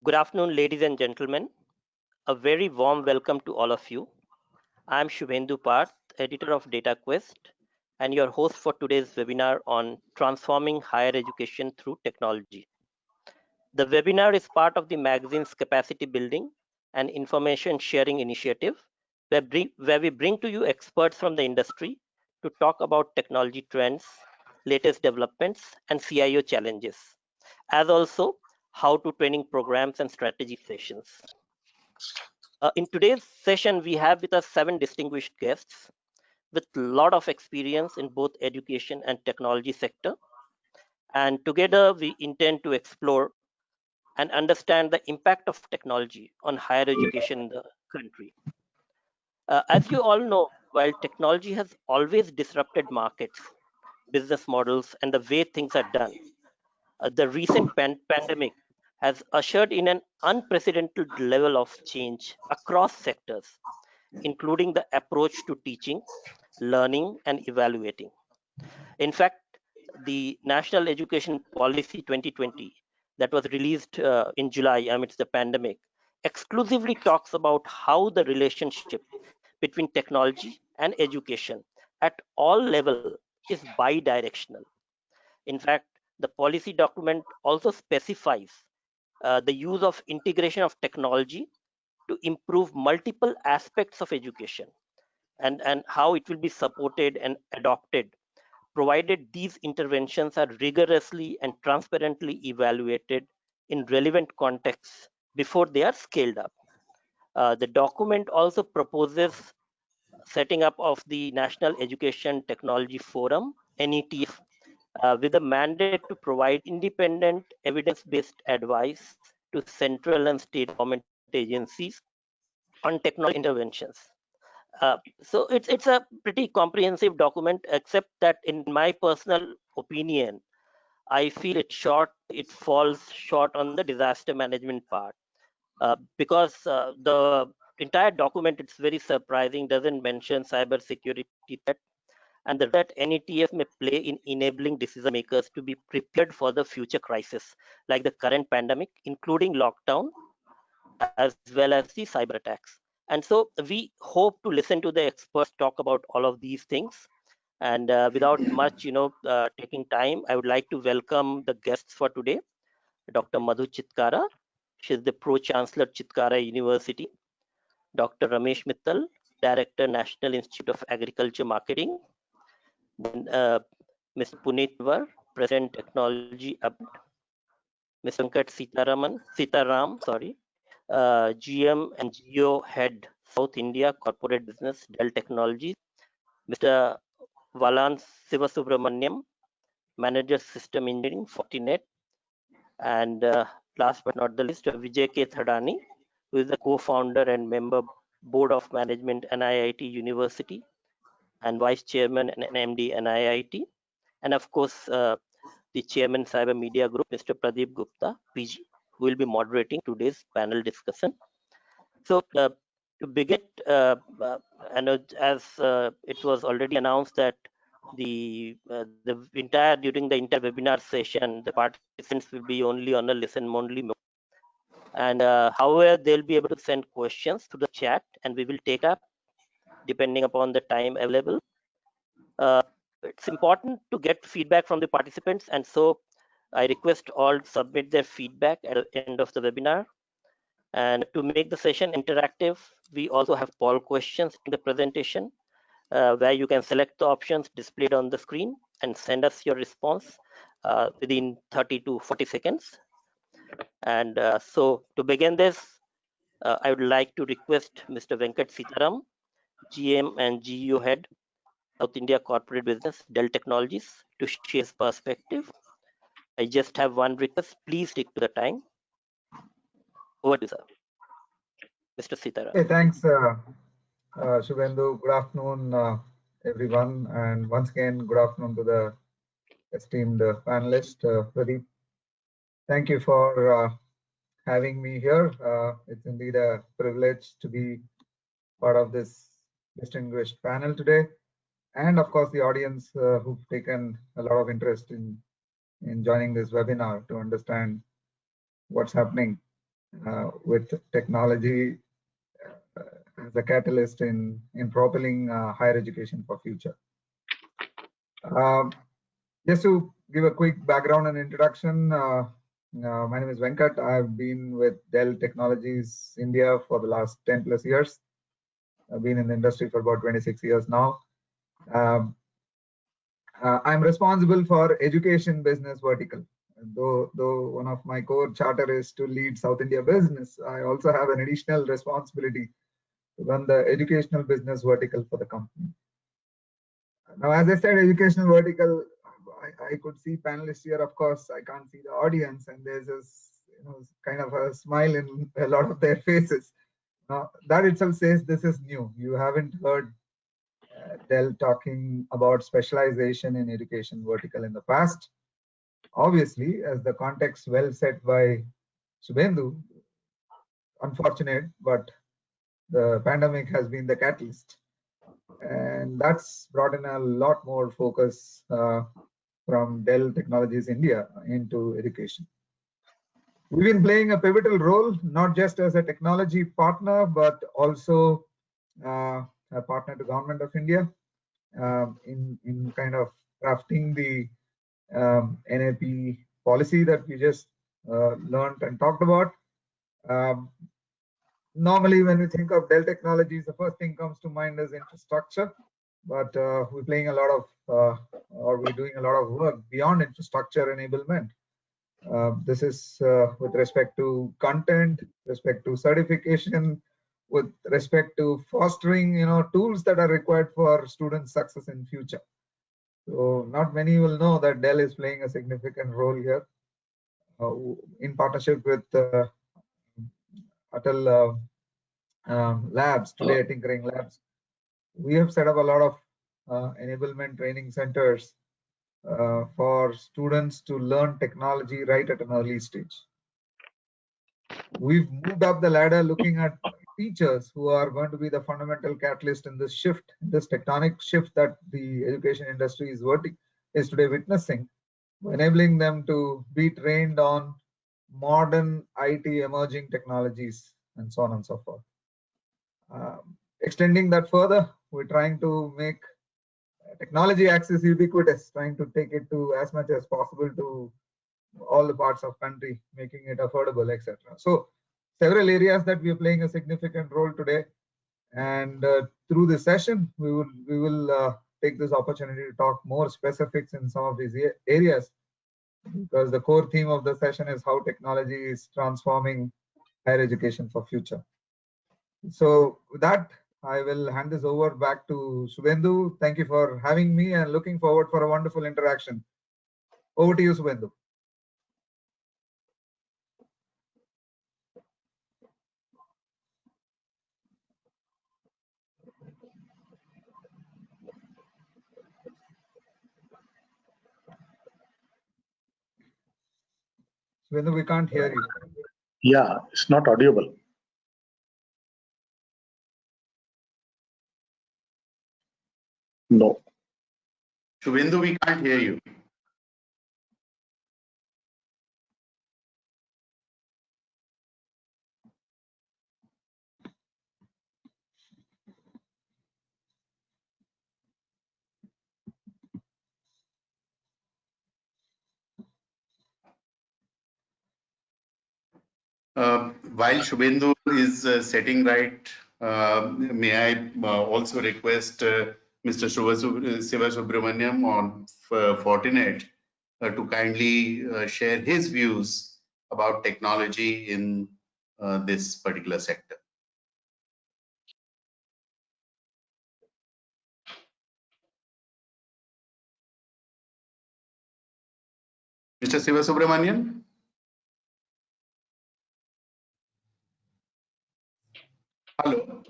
Good afternoon, ladies and gentlemen. A very warm welcome to all of you. I am Shubhendu Parth, editor of DataQuest, and your host for today's webinar on transforming higher education through technology. The webinar is part of the magazine's capacity building and information sharing initiative, where we bring to you experts from the industry to talk about technology trends, latest developments, and CIO challenges, as also how to training programs and strategy sessions. In today's session, we have with us 7 distinguished guests with a lot of experience in both education and technology sector. And together, we intend to explore and understand the impact of technology on higher education in the country. As you all know, while technology has always disrupted markets, business models, and the way things are done, the recent pandemic has ushered in an unprecedented level of change across sectors, including the approach to teaching, learning, and evaluating. In fact, the National Education Policy 2020 that was released in July amidst the pandemic exclusively talks about how the relationship between technology and education at all levels is bidirectional. In fact, the policy document also specifies the use of integration of technology to improve multiple aspects of education and how it will be supported and adopted, provided these interventions are rigorously and transparently evaluated in relevant contexts before they are scaled up. The document also proposes setting up of the National Education Technology Forum, NETF, with a mandate to provide independent evidence-based advice to central and state government agencies on technology interventions. So it's a pretty comprehensive document, except that in my personal opinion, I feel it falls short on the disaster management part, because the entire document, it's very surprising, doesn't mention cybersecurity threat and the role that NETF may play in enabling decision makers to be prepared for the future crisis like the current pandemic, including lockdown as well as the cyber attacks. And so we hope to listen to the experts talk about all of these things. And without much, taking time, I would like to welcome the guests for today. Dr. Madhu Chitkara, she is the Pro Chancellor, Chitkara University. Dr. Ramesh Mittal, Director, National Institute of Agriculture Marketing. Then Mr. Puneet War, President, Technology Update. Mr. Venkat Sitaram, GM and Geo Head, South India Corporate Business, Dell Technologies. Mr. Valan Sivasubramaniam, Manager System Engineering, Fortinet. And last but not the least, Vijay K. Thadani, who is the co-founder and member Board of Management, NIIT University, and Vice Chairman and MD, NIIT. And of course, the Chairman Cyber Media Group, Mr. Pradeep Gupta, PG, who will be moderating today's panel discussion. So to begin, and as it was already announced that during the entire webinar session, the participants will be only on a listen-only mode. And however, they'll be able to send questions to the chat, and we will take up depending upon the time available. It's important to get feedback from the participants, and so I request all to submit their feedback at the end of the webinar. And to make the session interactive, we also have poll questions in the presentation, where you can select the options displayed on the screen and send us your response within 30 to 40 seconds. And so to begin this, I would like to request Mr. Venkat Sitaram, GM and GU Head, South India Corporate Business, Dell Technologies, to share his perspective. I just have one request, please stick to the time. Over to you, sir. Mr. Sitaram. Hey, thanks, Shubhendu. Good afternoon, everyone. And once again, good afternoon to the esteemed panelist, Pradeep. Thank you for having me here. It's indeed a privilege to be part of this distinguished panel today. And of course, the audience who've taken a lot of interest in joining this webinar to understand what's happening with technology as a catalyst in propelling higher education for future. Just to give a quick background and introduction, my name is Venkat. I've been with Dell Technologies India for the last 10 plus years. I've been in the industry for about 26 years now. I'm responsible for education business vertical. Though one of my core charter is to lead South India business, I also have an additional responsibility to run the educational business vertical for the company. Now, as I said, educational vertical, I could see panelists here. Of course, I can't see the audience, and there's this kind of a smile in a lot of their faces. That itself says this is new. You haven't heard Dell talking about specialization in education vertical in the past. Obviously, as the context well set by Subhendu, unfortunate, but the pandemic has been the catalyst. And that's brought in a lot more focus from Dell Technologies India into education. We've been playing a pivotal role, not just as a technology partner, but also a partner to Government of India in kind of crafting the NAP policy that we just learned and talked about. Normally, when we think of Dell Technologies, the first thing comes to mind is infrastructure, but we're playing a lot of, or we're doing a lot of work beyond infrastructure enablement. This is with respect to content, respect to certification, with respect to fostering, tools that are required for student success in future. So not many will know that Dell is playing a significant role here in partnership with Atal Labs, today Tinkering Labs. We have set up a lot of enablement training centers for students to learn technology right at an early stage. We've moved up the ladder looking at teachers who are going to be the fundamental catalyst in this shift, this tectonic shift that the education industry is today witnessing, enabling them to be trained on modern IT emerging technologies and so on and so forth. Extending that further, we're trying to make technology access ubiquitous, trying to take it to as much as possible to all the parts of country, making it affordable, etc. So several areas that we are playing a significant role today, and through this session we will take this opportunity to talk more specifics in some of these areas, because the core theme of the session is how technology is transforming higher education for future. So with that, I will hand this over back to Subhendu. Thank you for having me and looking forward for a wonderful interaction. Over to you, Subhendu. Subhendu, we can't hear you. Yeah, it's not audible. No. Shubhendu, we can't hear you. While Shubhendu is setting right, may I also request Mr. Siva Subramaniam on Fortinet to kindly share his views about technology in this particular sector. Mr. Siva Subramaniam? Hello.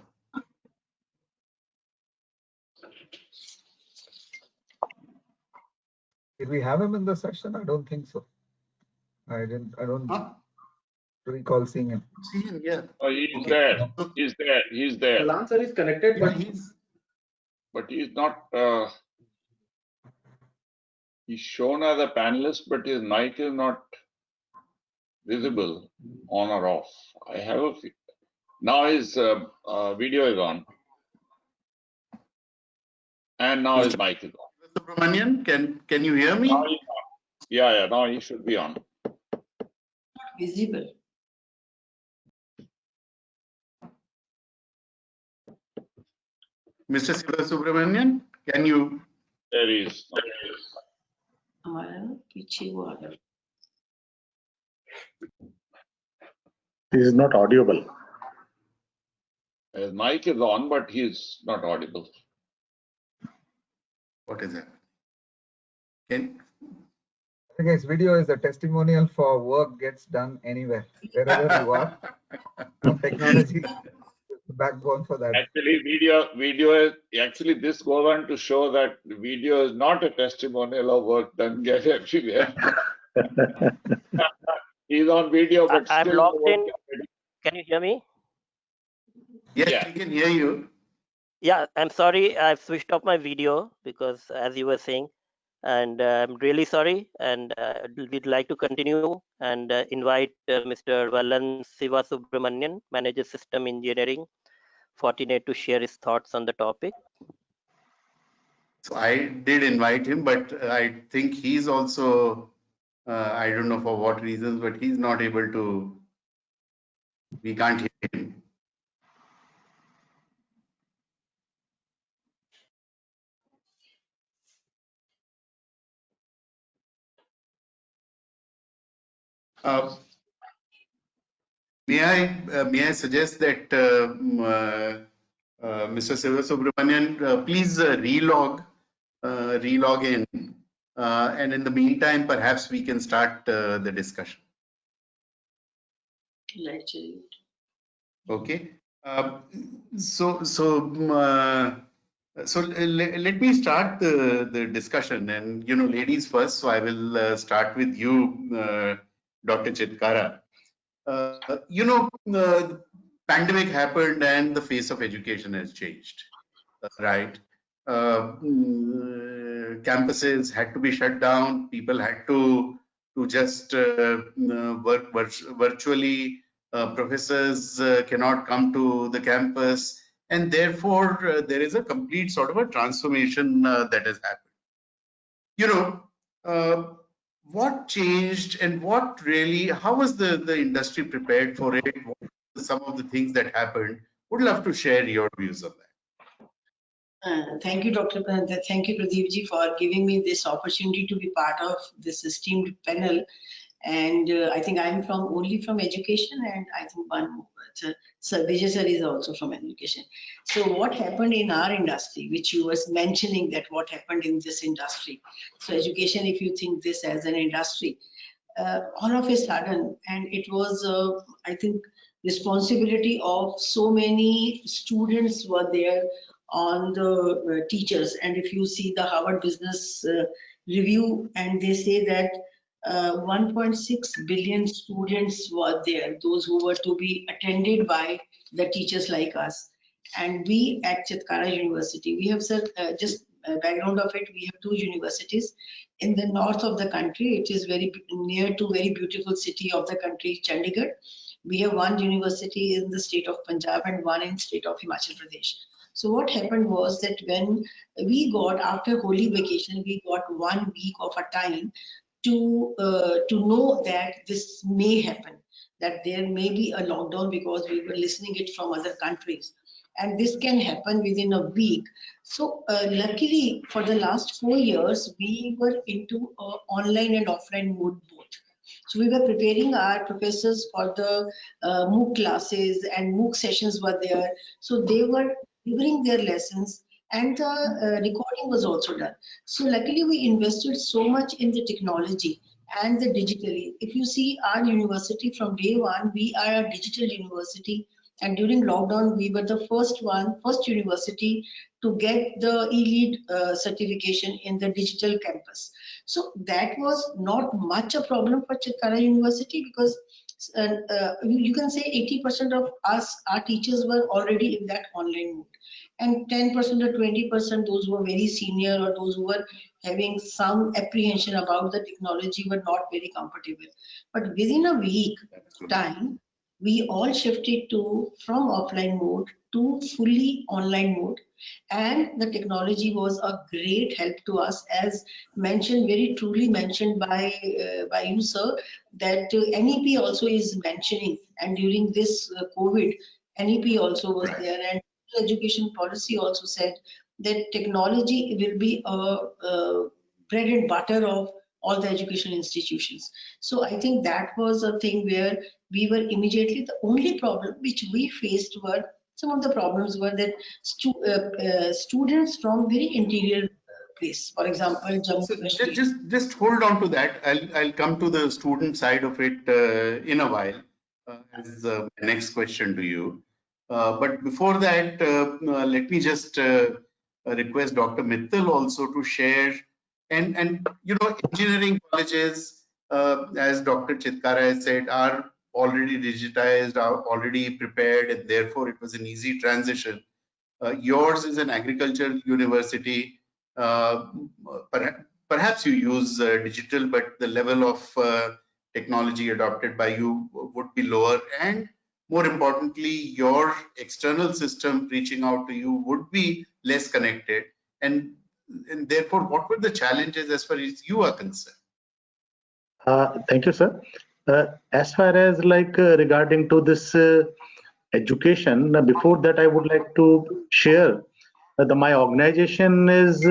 Did we have him in the session? I don't think so. I don't recall seeing him. See him, yeah. Oh, he's Okay. there. He's there. He's there. Lancer is connected, but he's not. He's shown as a panelist, but his mic is not visible on or off. I have a now his video is on, and now his Mr. mic is on. Subramanian, can you hear me? Now he's on. Yeah, now he should be on. Visible. Mr. Subramanian, can you? There he is. हमारा ना पीछे वो आ गया. He is not audible. His mic is on, but he's not audible. What is that? Can I think his video is a testimonial for work gets done anywhere, wherever you are. Technology is the backbone for that. Actually, video is actually this goes on to show that video is not a testimonial of work done get everywhere. He's on video, but I'm still logged the work in. is ready. Can you hear me? Yes, Yeah. we can hear you. Yeah, I'm sorry. I've switched off my video because, as you were saying, and I'm really sorry. And we'd like to continue and invite Mr. Vallan Sivasubramanian, Manager System Engineering, Fortinet, to share his thoughts on the topic. So I did invite him, but I think he's also, I don't know for what reasons, but he's not able to, we can't hear him. May I suggest that Mr. Sivasubramanian, please relog in, and in the meantime, perhaps we can start the discussion. Light चली. Okay. Let me start the discussion, and ladies first. So I will start with you, Dr. Chitkara. The pandemic happened and the face of education has changed, right? Campuses had to be shut down. People had to just work virtually. Professors cannot come to the campus, and therefore there is a complete sort of a transformation that has happened. What changed and what really, how was the industry prepared for it? What were some of the things that happened? Would love to share your views on that. Thank you, Dr. Thank you, Pradeep ji, for giving me this opportunity to be part of this esteemed panel. And I think I'm only from education, and I think Sir Vijay sir is also from education. So what happened in our industry, which you was mentioning, that what happened in this industry. So education, if you think this as an industry, all of a sudden, and it was, I think, responsibility of so many students were there on the teachers. And if you see the Harvard Business Review, and they say that 1.6 billion students were there, those who were to be attended by the teachers like us. And we at Chitkara University, we have just background of it, we have 2 universities in the north of the country. It is very near to very beautiful city of the country, Chandigarh. We have 1 university in the state of Punjab and 1 in state of Himachal Pradesh. So what happened was that when we got, after holy vacation, we got 1 week of a time to know that this may happen, that there may be a lockdown, because we were listening it from other countries, and this can happen within a week. So luckily for the last 4 years, we were into online and offline mode both. So we were preparing our professors for the MOOC classes, and MOOC sessions were there. So they were delivering their lessons, and the recording was also done. So luckily we invested so much in the technology and the digitally. If you see our university from day one, we are a digital university, and during lockdown we were the first university to get the e-lead certification in the digital campus. So that was not much a problem for Chitkara University, because you can say 80% of us, our teachers, were already in that online mode. and 10% or 20%, those who were very senior or those who were having some apprehension about the technology were not very comfortable. But within a week time, we all shifted from offline mode to fully online mode, and the technology was a great help to us, as mentioned, very truly mentioned by you, sir, that NEP also is mentioning, and during this COVID, NEP also was there, and education policy also said that technology will be a bread and butter of all the education institutions. So I think that was a thing where we were immediately, the only problem which we faced were, some of the problems were that students from very interior place, for example, Jammu So Kashmir. just hold on to that. I'll come to the student side of it in a while as my next question to you. But before that, let me just request Dr. Mittal also to share. And you know, engineering colleges, as Dr. Chitkara has said, are already digitized, are already prepared, and therefore it was an easy transition. Yours is an agricultural university. Uh, Perhaps you use digital, but the level of technology adopted by you would be lower. And more importantly, your external system reaching out to you would be less connected. And therefore, what were the challenges as far as you are concerned? Thank you, sir. As far as regarding to this education, before that I would like to share my organization is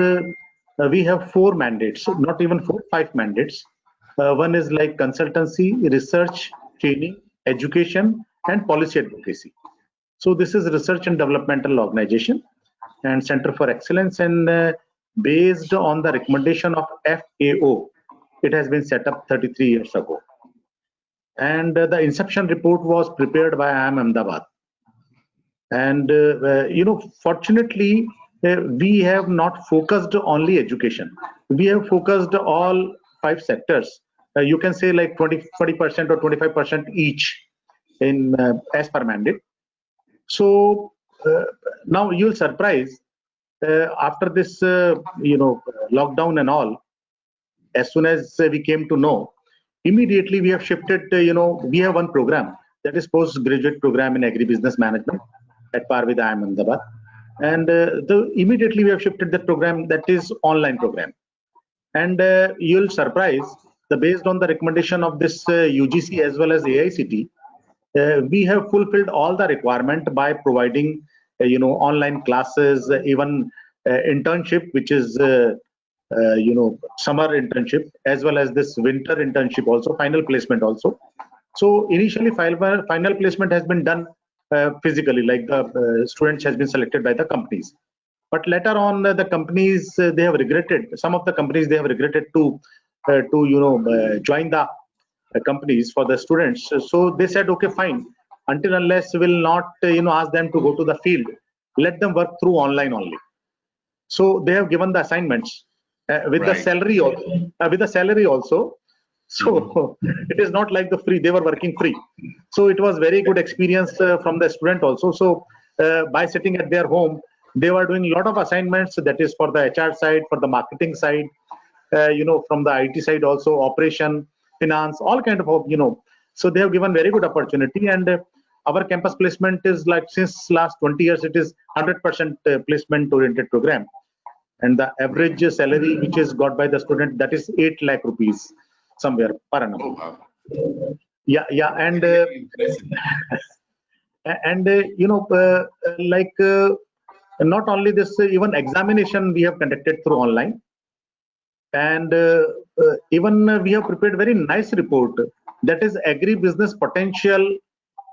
we have 4 mandates, not even 4, 5 mandates. One is like consultancy, research, training, education, and policy advocacy. So this is research and developmental organization and Center for Excellence, and based on the recommendation of FAO, it has been set up 33 years ago. And the inception report was prepared by IIM Ahmedabad. And you know, fortunately, we have not focused only education. We have focused all 5 sectors. You can say like 20% or 25% each in as per mandate. So now you'll surprise after this you know, lockdown and all, as soon as we came to know, immediately we have shifted, you know, we have one program that is postgraduate program in agribusiness management at par with IIM Ahmedabad. And immediately we have shifted that program, that is online program. And you'll surprise, based on the recommendation of this UGC as well as AICT, we have fulfilled all the requirement by providing you know, online classes, even internship, which is you know, summer internship, as well as this winter internship also, final placement also. So initially final placement has been done physically, like the students has been selected by the companies. But later on, the companies they have regretted. Some of the companies they have regretted to you know, join the companies for the students. So they said, okay, fine. Until unless we will not you know, ask them to go to the field, let them work through online only. So they have given the assignments with the salary also. So it is not like the free, they were working free. So it was very good experience from the student also. So by sitting at their home, they were doing a lot of assignments, that is for the HR side, for the marketing side, you know, from the IT side also, operation, finance, all kind of, you know. So they have given very good opportunity. And our campus placement is like, since last 20 years, it is 100% placement oriented program. And the average salary which is got by the student, that is 8 lakh rupees somewhere per annum. Oh, wow. Yeah, and and you know, like not only this, even examination we have conducted through online, and even we have prepared very nice report, that is agri-business potential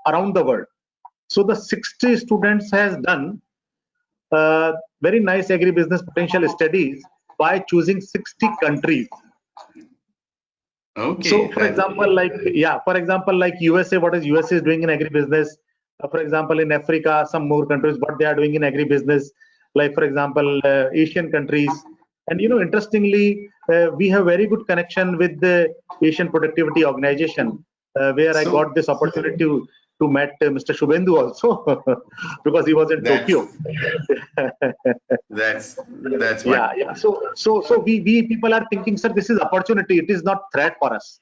around the world. So the 60 students has done very nice agri-business potential studies by choosing 60 countries. Okay. So for example, like, yeah, for example, like USA, what is USA is doing in agri-business? For example, in Africa, some more countries, what they are doing in agri-business, like for example, Asian countries. And you know, interestingly, we have very good connection with the Asian Productivity Organization, where I got this opportunity to to meet Mr. Shubhendu also because he was in Tokyo. That's Yeah, yeah. So we people are thinking, sir, this is opportunity. It is not threat for us.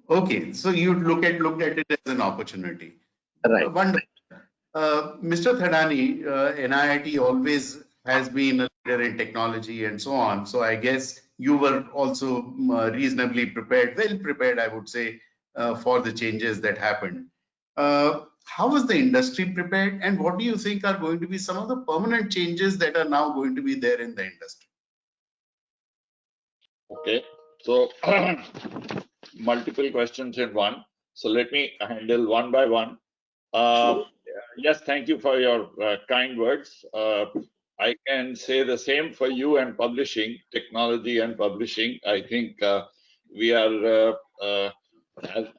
okay. So you looked at it as an opportunity. Right. Wonderful. Mr. Thadani, NIIT always has been a leader in technology and so on. So I guess you were also reasonably prepared, well prepared, I would say, for the changes that happened. How was the industry prepared, and what do you think are going to be some of the permanent changes that are now going to be there in the industry? Okay, so multiple questions in one. So let me handle one by one. Yes, thank you for your kind words. I can say the same for you and publishing, technology and publishing. I think we are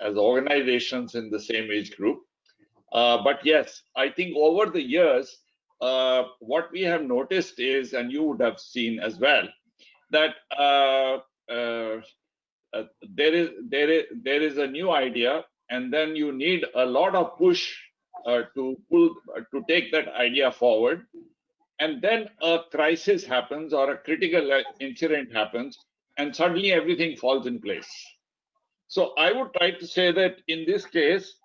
as organizations in the same age group. But yes, I think over the years, what we have noticed is, and you would have seen as well, that uh, there is a new idea, and then you need a lot of push to take that idea forward, and then a crisis happens or a critical incident happens, and suddenly everything falls in place. So I would try to say that in this case,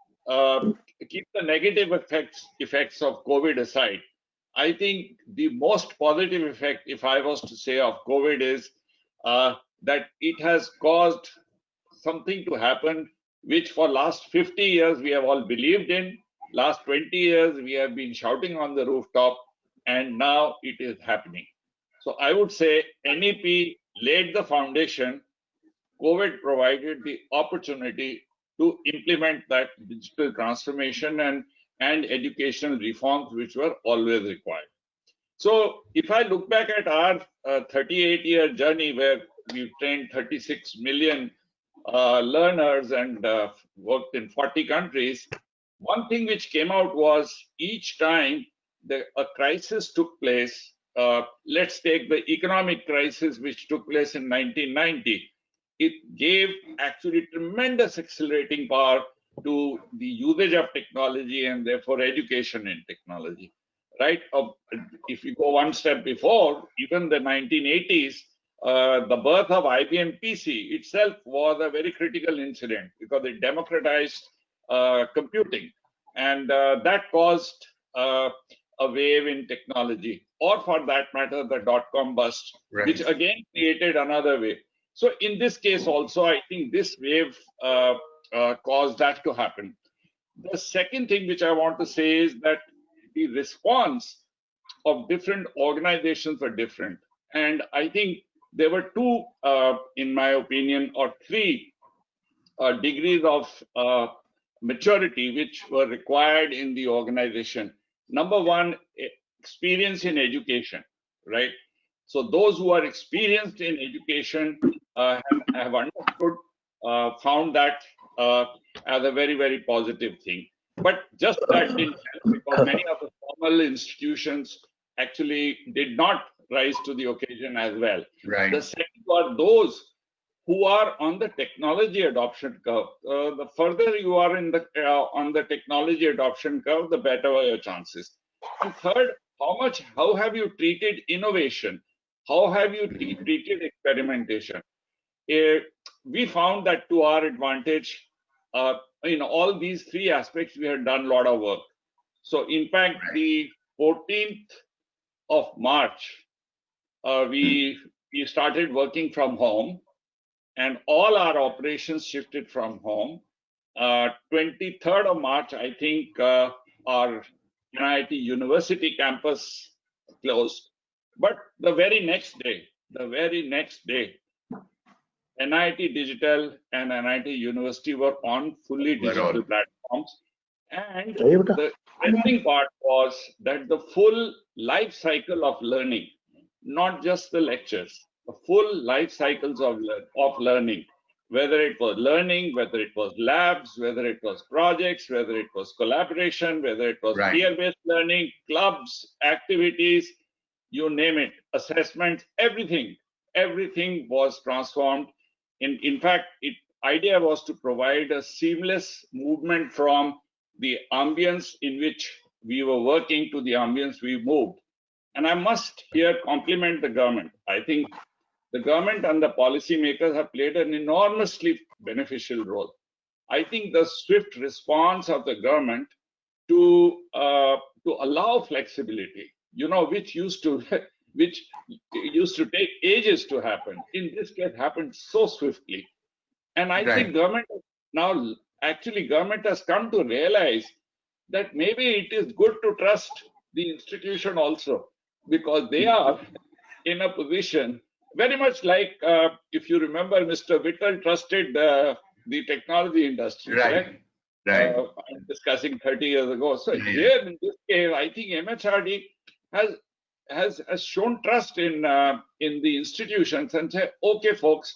keep the negative effects of COVID aside. I think the most positive effect, if I was to say, of COVID is that it has caused something to happen which for last 50 years we have all believed in. Last 20 years we have been shouting on the rooftop, and now it is happening. So I would say NEP laid the foundation. COVID provided the opportunity to implement that digital transformation and educational reforms which were always required. So if I look back at our 38-year journey where we've trained 36 million learners and worked in 40 countries, one thing which came out was each time a crisis took place, let's take the economic crisis which took place in 1990, it gave actually tremendous accelerating power to the usage of technology and therefore education in technology, right? If you go one step before, even the 1980s, the birth of IBM PC itself was a very critical incident because it democratized computing, and that caused a wave in technology, or for that matter, the dot-com bust, Right. which again created another wave. So in this case also, I think this wave caused that to happen. The second thing which I want to say is that the response of different organizations were different. And I think there were two, in my opinion, or three degrees of maturity which were required in the organization. Number one, experience in education, right? So those who are experienced in education have understood, found that as a very, very positive thing. But just that didn't help because many of the formal institutions actually did not rise to the occasion as well. Right. The second were those who are on the technology adoption curve. The further you are in the on the technology adoption curve, the better are your chances. And third, how have you treated innovation? How have you treated experimentation? We found that to our advantage, in all these three aspects, we have done a lot of work. So in fact, the 14th of March, we started working from home, and all our operations shifted from home. 23rd of March, I think our NIIT University campus closed. But the very next day, NIIT Digital and NIIT University were on fully digital platforms. And the interesting part was that the full life cycle of learning, not just the lectures, the full life cycles of learning, whether it was learning, whether it was labs, whether it was projects, whether it was collaboration, whether it was peer-based learning, clubs, activities, you name it, assessments, everything was transformed. In fact, idea was to provide a seamless movement from the ambience in which we were working to the ambience we moved. And I must here compliment the government. I think the government and the policymakers have played an enormously beneficial role. I think the swift response of the government to allow flexibility, which used to which used to take ages to happen, in this case happened so swiftly. And I think government now actually government has come to realize that maybe it is good to trust the institution also, because they are in a position very much like if you remember, Mr. Whittle trusted the technology industry, correct? I'm discussing 30 years ago. So here in this case, I think MHRD has shown trust in the institutions and say, okay, folks,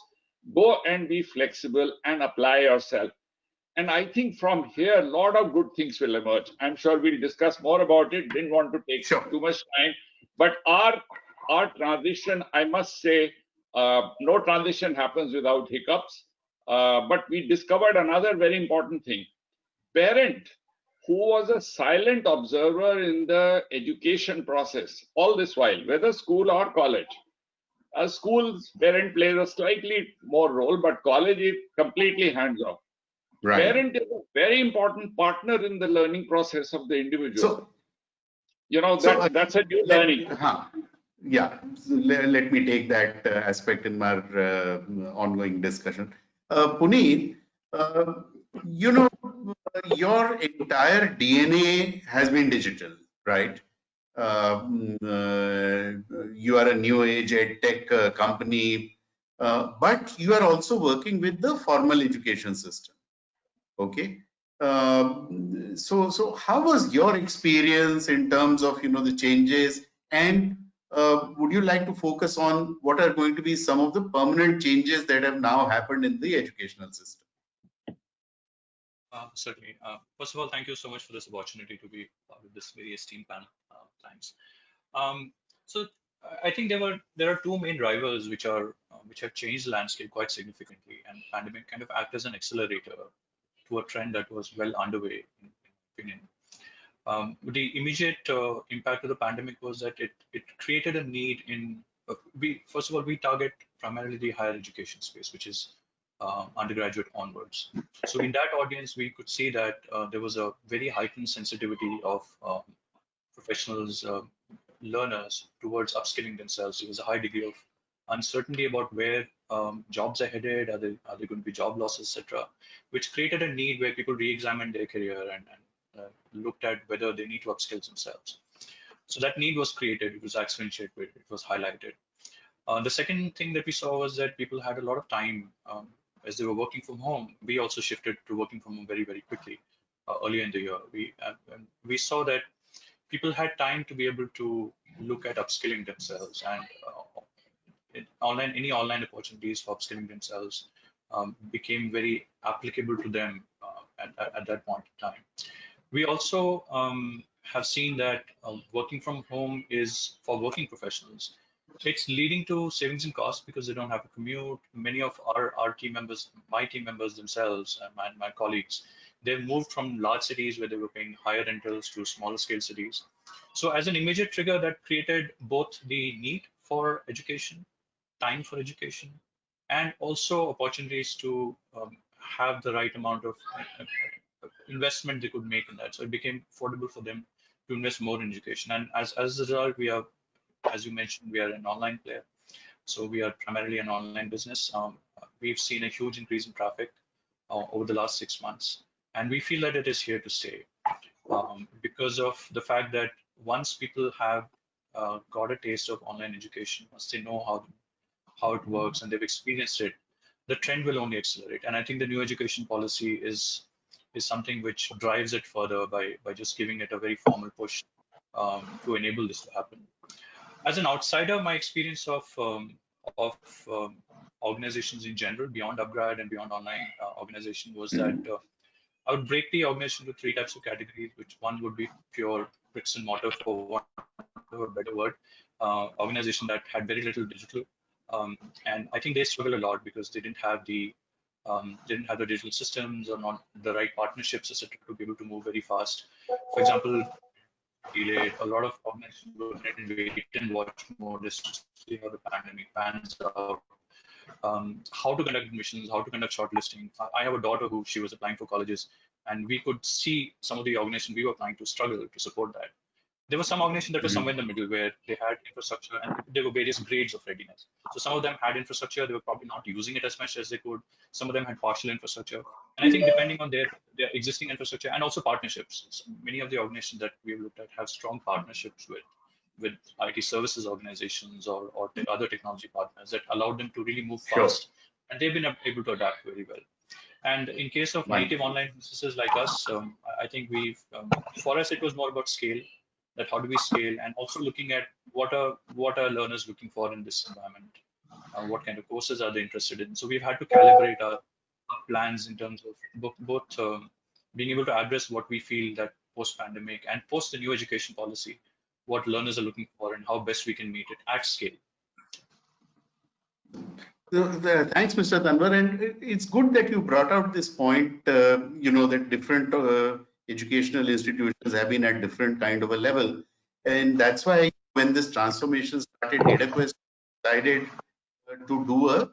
go and be flexible and apply yourself. And I think from here, a lot of good things will emerge. I'm sure we'll discuss more about it. Didn't want to take too much time, but our transition, I must say, no transition happens without hiccups. But we discovered another very important thing. Parent who was a silent observer in the education process all this while, whether school or college. A school's parent plays a slightly more role, but college is completely hands off. Parent is a very important partner in the learning process of the individual. So, that's a new learning. Yeah, let me take that aspect in my ongoing discussion. Puneet, your entire DNA has been digital, right? You are a new age ed tech company, but you are also working with the formal education system. Okay. So how was your experience in terms of the changes, and would you like to focus on what are going to be some of the permanent changes that have now happened in the educational system? Certainly. First of all, thank you so much for this opportunity to be part of this very esteemed panel. Thanks. So I think there are two main drivers which have changed the landscape quite significantly, and pandemic kind of act as an accelerator to a trend that was well underway, in my opinion. The immediate impact of the pandemic was that it created a need in first of all, we target primarily the higher education space, which is undergraduate onwards. So in that audience, we could see that there was a very heightened sensitivity of professionals, learners towards upskilling themselves. There was a high degree of uncertainty about where jobs are headed, are there going to be job losses, etc., which created a need where people re-examined their career and looked at whether they need to upskill themselves. So that need was created, it was accentuated, it was highlighted. The second thing that we saw was that people had a lot of time as they were working from home. We also shifted to working from home very, very quickly earlier in the year. We saw that people had time to be able to look at upskilling themselves, and any online opportunities for upskilling themselves became very applicable to them at that point in time. We also have seen that working from home is, for working professionals, it's leading to savings in costs because they don't have to commute. Many of our team members, my team members themselves, and my colleagues, they've moved from large cities where they were paying higher rentals to smaller scale cities. So as an immediate trigger, that created both the need for education, time for education, and also opportunities to have the right amount of investment they could make in that. So it became affordable for them to invest more in education. And as a result, we are, as you mentioned, we are an online player. So we are primarily an online business. We've seen a huge increase in traffic over the last 6 months. And we feel that it is here to stay because of the fact that once people have got a taste of online education, once they know how it works and they've experienced it, the trend will only accelerate. And I think the new education policy is something which drives it further by just giving it a very formal push to enable this to happen. As an outsider, my experience of organizations in general, beyond upgrad and beyond online organization, was that I would break the organization into three types of categories, which one would be pure bricks and mortar, for want of a better word, organization that had very little digital. And I think they struggle a lot because they didn't have the didn't have the digital systems or not the right partnerships, etc., to be able to move very fast. For example, delayed. A lot of organizations were in wait and watch mode just to see how the pandemic pans out. How to conduct admissions, how to conduct shortlisting. I have a daughter who she was applying for colleges, and we could see some of the organizations we were applying to struggle to support that. There were some organizations that were somewhere in the middle where they had infrastructure and there were various grades of readiness. So some of them had infrastructure, they were probably not using it as much as they could. Some of them had partial infrastructure. And I think depending on their existing infrastructure and also partnerships, many of the organizations that we've looked at have strong partnerships with IT services organizations or other technology partners that allowed them to really move fast. And they've been able to adapt very well. And in case of native online businesses like us, I think for us, it was more about scale, that how do we scale, and also looking at what are learners looking for in this environment, what kind of courses are they interested in. So we've had to calibrate our plans in terms of both being able to address what we feel that post-pandemic and post the new education policy, what learners are looking for and how best we can meet it at scale. Thanks, Mr. Tanwar. And it's good that you brought out this point, that different educational institutions have been at different kind of a level. And that's why when this transformation started, DataQuest decided to do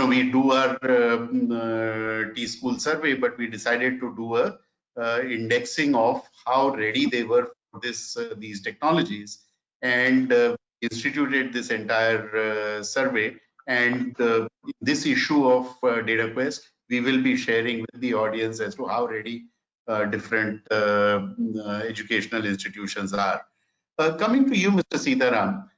we do our T-School survey, but we decided to do a indexing of how ready they were for these technologies, and instituted this entire survey. And this issue of DataQuest, we will be sharing with the audience as to how ready different educational institutions are. Coming to you, Mr. Sitaram,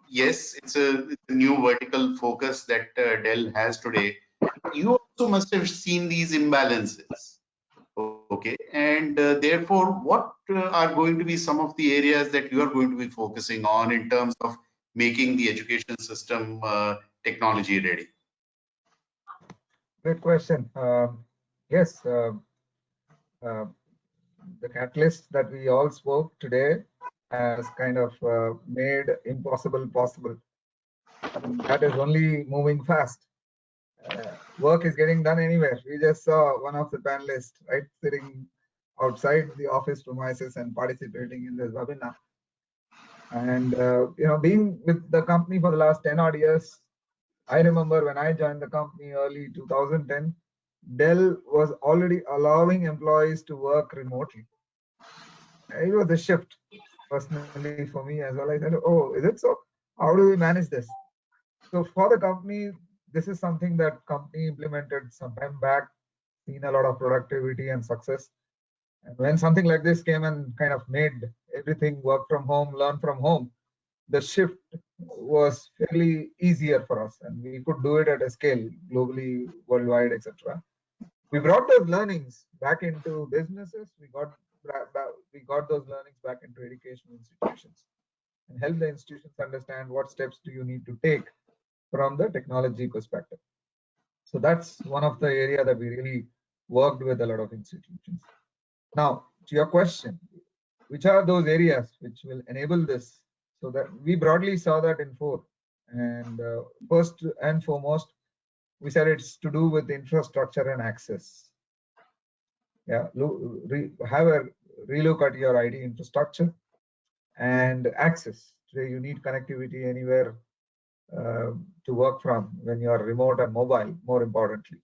yes, it's a new vertical focus that Dell has today. You also must have seen these imbalances. Okay, and therefore, what are going to be some of the areas that you are going to be focusing on in terms of making the education system technology ready? Great question. Yes, the catalyst that we all spoke today has kind of made impossible possible. And that is only moving fast. Work is getting done anywhere. We just saw one of the panelists, right, sitting outside the office premises and participating in this webinar. And being with the company for the last 10 odd years, I remember when I joined the company early 2010, Dell was already allowing employees to work remotely. It was a shift personally for me as well. I said, oh, is it so? How do we manage this? So for the company, this is something that company implemented some time back, seen a lot of productivity and success. And when something like this came and kind of made everything work from home, learn from home, the shift was fairly easier for us, and we could do it at a scale globally, worldwide, etc. We brought those learnings back into businesses. We got those learnings back into educational institutions and help the institutions understand what steps do you need to take from the technology perspective. So that's one of the area that we really worked with a lot of institutions. Now, to your question, which are those areas which will enable this? So that we broadly saw that in 4. And first and foremost, we said it's to do with infrastructure and access. Yeah, have a relook at your IT infrastructure and access. Today you need connectivity anywhere to work from when you are remote and mobile, more importantly.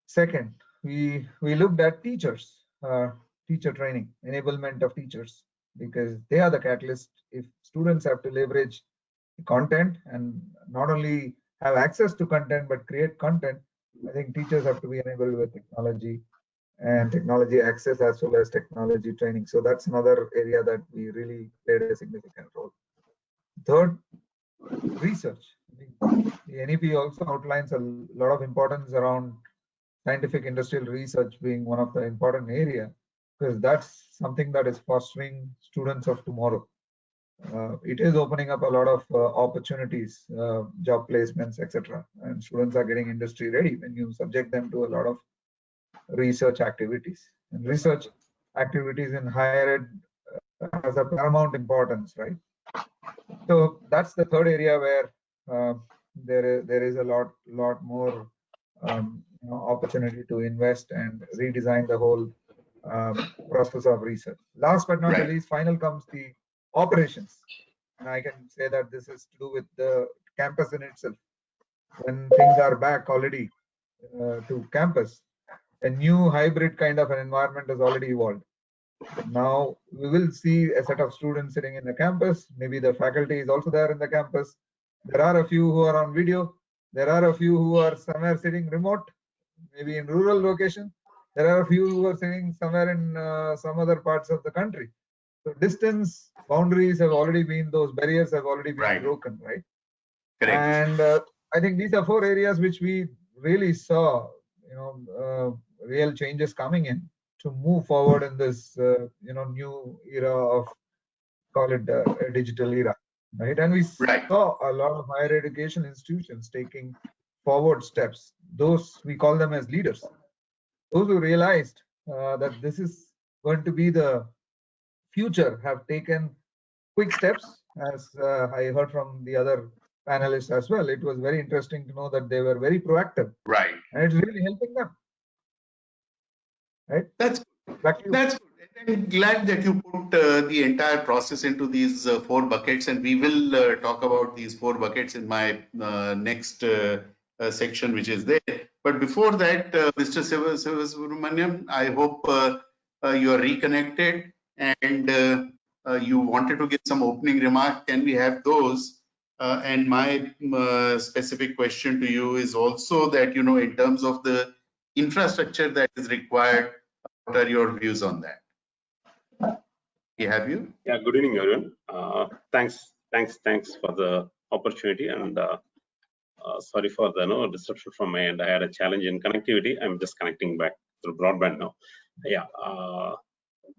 Second, we looked at teachers, teacher training, enablement of teachers, because they are the catalyst. If students have to leverage content and not only have access to content but create content, I think teachers have to be enabled with technology and technology access as well as technology training. So that's another area that we really played a significant role. Third, research. The NEP also outlines a lot of importance around scientific industrial research being one of the important area, because that's something that is fostering students of tomorrow. It is opening up a lot of opportunities, job placements, etc. And students are getting industry ready when you subject them to a lot of research activities. And research activities in higher ed has a paramount importance, right? So that's the third area where there is a lot more opportunity to invest and redesign the whole process of research. Last but not the least, final comes the operations. And I can say that this is to do with the campus in itself. When things are back already to campus, a new hybrid kind of an environment has already evolved. Now we will see a set of students sitting in the campus. Maybe the faculty is also there in the campus. There are a few who are on video. There are a few who are somewhere sitting remote, maybe in rural location. There are a few who are sitting somewhere in some other parts of the country. So distance boundaries have already been, those barriers have already been broken, right? Correct. And I think these are 4 areas which we really saw, real changes coming in to move forward in this, new era of, call it a digital era, right? And we saw a lot of higher education institutions taking forward steps. Those, we call them as leaders. Those who realized that this is going to be the future have taken quick steps, as I heard from the other panelists as well. It was very interesting to know that they were very proactive. Right. And it's really helping them. Right? That's good. That's good. I'm glad that you put the entire process into these 4 buckets, and we will talk about these 4 buckets in my next section, which is there. But before that, Mr. Subramanian, I hope you are reconnected and you wanted to give some opening remarks. Can we have those? And my specific question to you is also that, in terms of the infrastructure that is required, what are your views on that? We have you. Yeah, good evening, everyone. Thanks for the opportunity, and sorry for the disruption from my end. I had a challenge in connectivity. I'm just connecting back through broadband now. Yeah,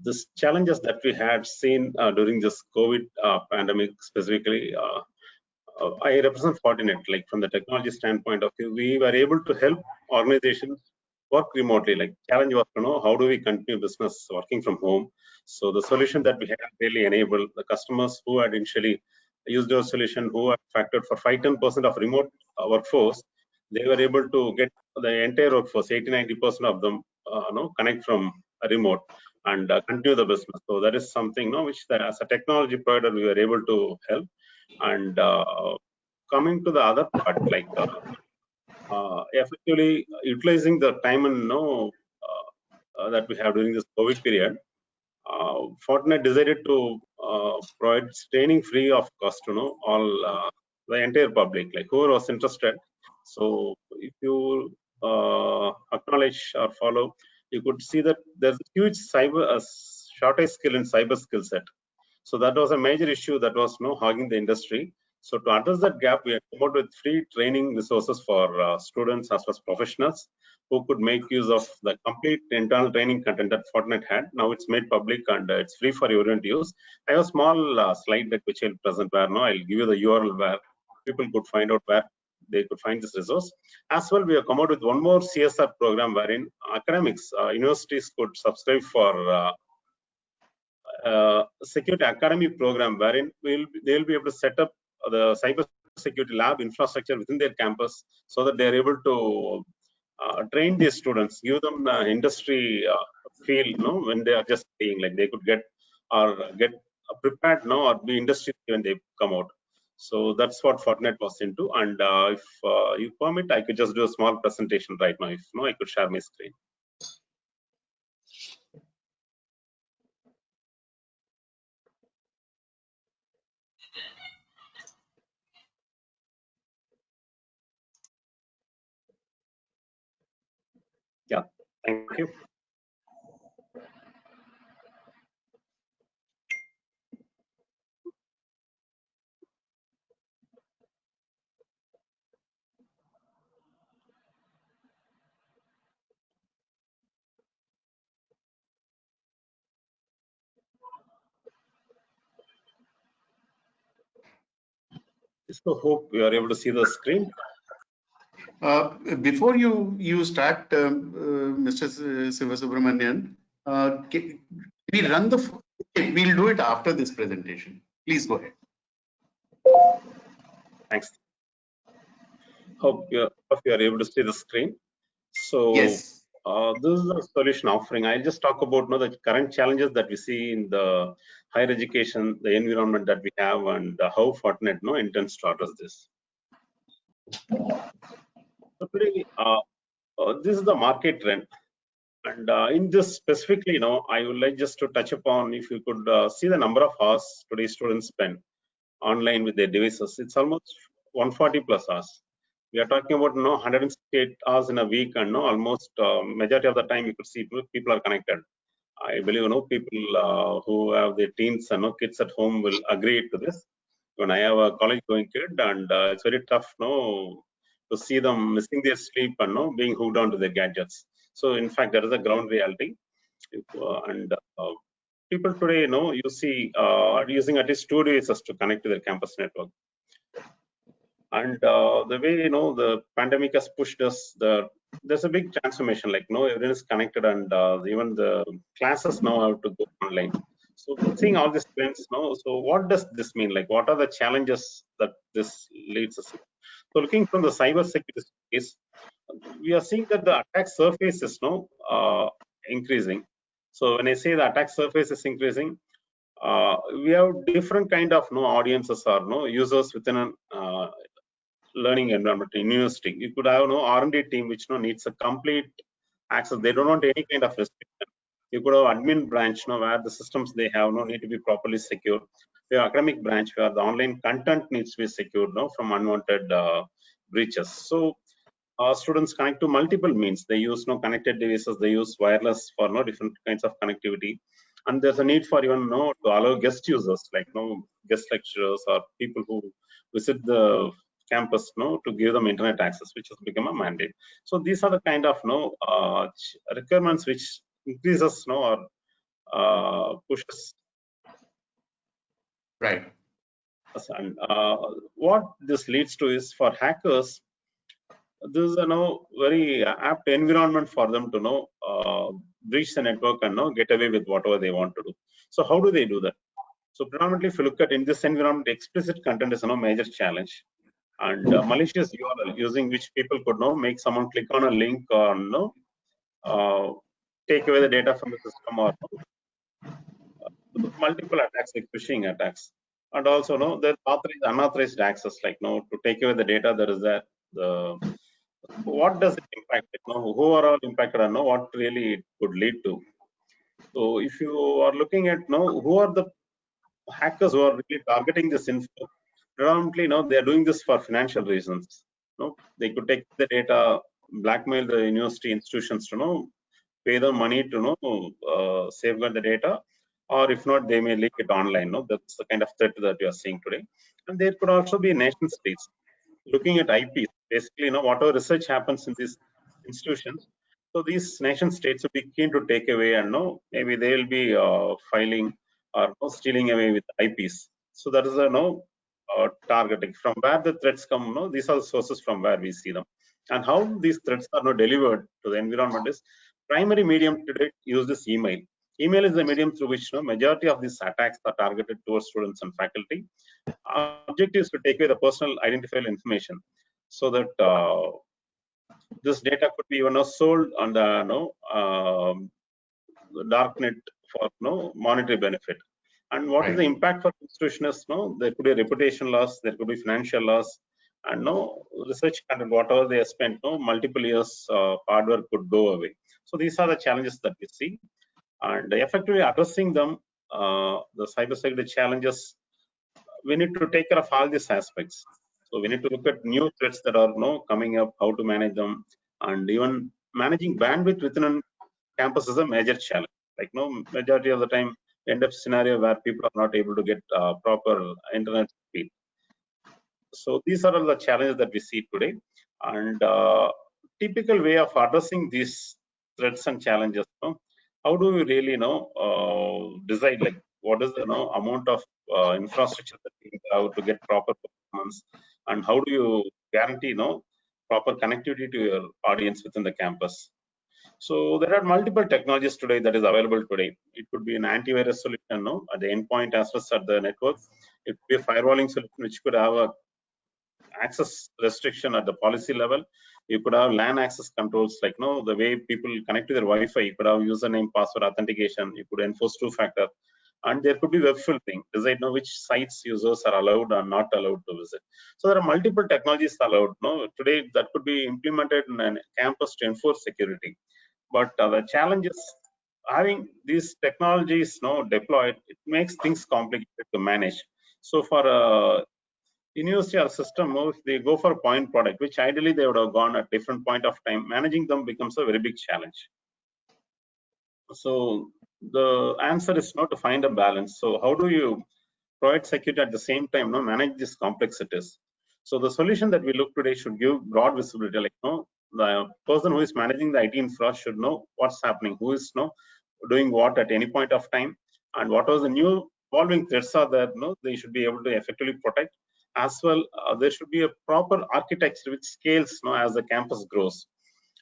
this challenges that we had seen during this COVID pandemic specifically. I represent Fortinet. Like from the technology standpoint of view, we were able to help organizations work remotely. Like challenge was to know how do we continue business working from home. So the solution that we had really enabled the customers who had initially used our solution, who had factored for 5-10% of remote workforce, they were able to get the entire workforce, 80-90% of them, connect from a remote and continue the business. So that is something, which as a technology provider we were able to help. And coming to the other part, like effectively utilizing the time and that we have during this COVID period, Fortinet decided to provide training free of cost to all the entire public, like whoever was interested. So if you acknowledge or follow, you could see that there's a huge shortage skill in cyber skill set. So that was a major issue that was hogging the industry. So to address that gap, we have come out with free training resources for students as well as professionals who could make use of the complete internal training content that Fortinet had. Now it's made public and it's free for everyone to use. I have a small slide deck which I'll present where I'll give you the URL where people could find out where they could find this resource. As well, we have come out with one more CSR program wherein academics, universities could subscribe for security academy program wherein they'll be able to set up the cyber security lab infrastructure within their campus so that they're able to train these students, give them industry feel, when they are just staying, like they could get prepared, or be industry when they come out. So that's what Fortinet was into. And if you permit, I could just do a small presentation right now. If I could share my screen. Yeah, thank you. So hope you are able to see the screen. Before you start, Mr. Sivasubramanian, we run we'll do it after this presentation. Please go ahead. Thanks. Hope you are able to see the screen. So Yes. this is a solution offering. I'll just talk about the current challenges that we see in the higher education, the environment that we have, and how Fortinet intends to address this. So today, this is the market trend. And in this specifically, I would like just to touch upon, if you could see the number of hours today students spend online with their devices. It's almost 140 plus hours. We are talking about 168 hours in a week, and almost majority of the time you could see people are connected. I believe people who have their teens and kids at home will agree to this. When I have a college going kid, and it's very tough to see them missing their sleep and being hooked onto their gadgets. So in fact, that is a ground reality. And people today, you see are using at least 2 devices to connect to their campus network. And the way the pandemic has pushed us, there's a big transformation. Like everyone is connected, and even the classes now have to go online. So seeing all these trends, so what does this mean? Like, what are the challenges that this leads us to? So looking from the cybersecurity space, we are seeing that the attack surface is increasing. So when I say the attack surface is increasing, we have different kind of audiences or users within a learning environment in university. You could have R&D team which needs a complete access. They don't want any kind of restriction. You could have admin branch where the systems they have need to be properly secured. The academic branch where the online content needs to be secured from unwanted breaches. So students connect to multiple means. They use connected devices. They use wireless for different kinds of connectivity. And there's a need for even to allow guest users like guest lecturers or people who visit the campus to give them internet access, which has become a mandate. So these are the kind of requirements which increases or pushes. Right. And what this leads to is, for hackers, this is a very apt environment for them to breach the network and get away with whatever they want to do. So how do they do that? So predominantly, if you look at in this environment, explicit content is a major challenge, and malicious URL using which people could make someone click on a link or take away the data from the system, or multiple attacks like phishing attacks. And also there's authorized, unauthorized access, like to take away the data. There is that the what does it impact? Who are all impacted and what really it could lead to. So if you are looking at who are the hackers who are really targeting this info, predominantly they are doing this for financial reasons. They could take the data, blackmail the university institutions to pay them money to safeguard the data, or if not, they may leak it online. That's the kind of threat that we are seeing today. And there could also be nation states looking at IPs. Basically, whatever research happens in these institutions, so these nation states will be keen to take away, and maybe they will be filing or stealing away with IPs. So that is a targeting. From where the threats come, these are the sources from where we see them. And how these threats are delivered to the environment is primary medium today uses email. Email is the medium through which majority of these attacks are targeted towards students and faculty. Objective is to take away the personal identifiable information, so that this data could be sold on the darknet for monetary benefit. And what is the impact for institutions? There could be reputation loss, there could be financial loss, and research content, whatever they have spent, multiple years hard work could go away. So these are the challenges that we see, and effectively addressing them, the cybersecurity challenges, we need to take care of all these aspects. So we need to look at new threats that are coming up, how to manage them, and even managing bandwidth within a campus is a major challenge. Like majority of the time, end up scenario where people are not able to get proper internet speed. So these are all the challenges that we see today, and typical way of addressing these threats and challenges. How do we really decide like what is the amount of infrastructure that we have to get proper performance, and how do you guarantee proper connectivity to your audience within the campus? So there are multiple technologies today that is available today. It could be an antivirus solution, at the endpoint as well as at the network. It could be a firewalling solution which could have a access restriction at the policy level. You could have LAN access controls, like the way people connect to their Wi-Fi. You could have username, password authentication. You could enforce two-factor, and there could be web filtering. Decide which sites users are allowed or not allowed to visit. So there are multiple technologies allowed. Today that could be implemented in a campus to enforce security. But the challenge is having these technologies deployed. It makes things complicated to manage. So for a university or system, if they go for a point product, which ideally they would have gone at different point of time, managing them becomes a very big challenge. So the answer is not to find a balance. So how do you provide security at the same time, manage these complexities? So the solution that we look today should give broad visibility. Like the person who is managing the IT infra should know what's happening, who is doing what at any point of time, and what was the new evolving threats are there. They should be able to effectively protect. As well, there should be a proper architecture which scales as the campus grows.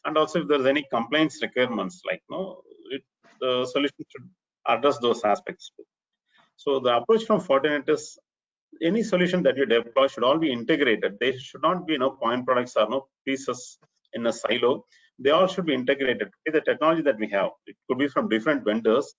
And also, if there's any compliance requirements, like the solution should address those aspects too. So the approach from Fortinet is any solution that you deploy should all be integrated. They should not be point products or pieces in a silo. They all should be integrated. The technology that we have, it could be from different vendors,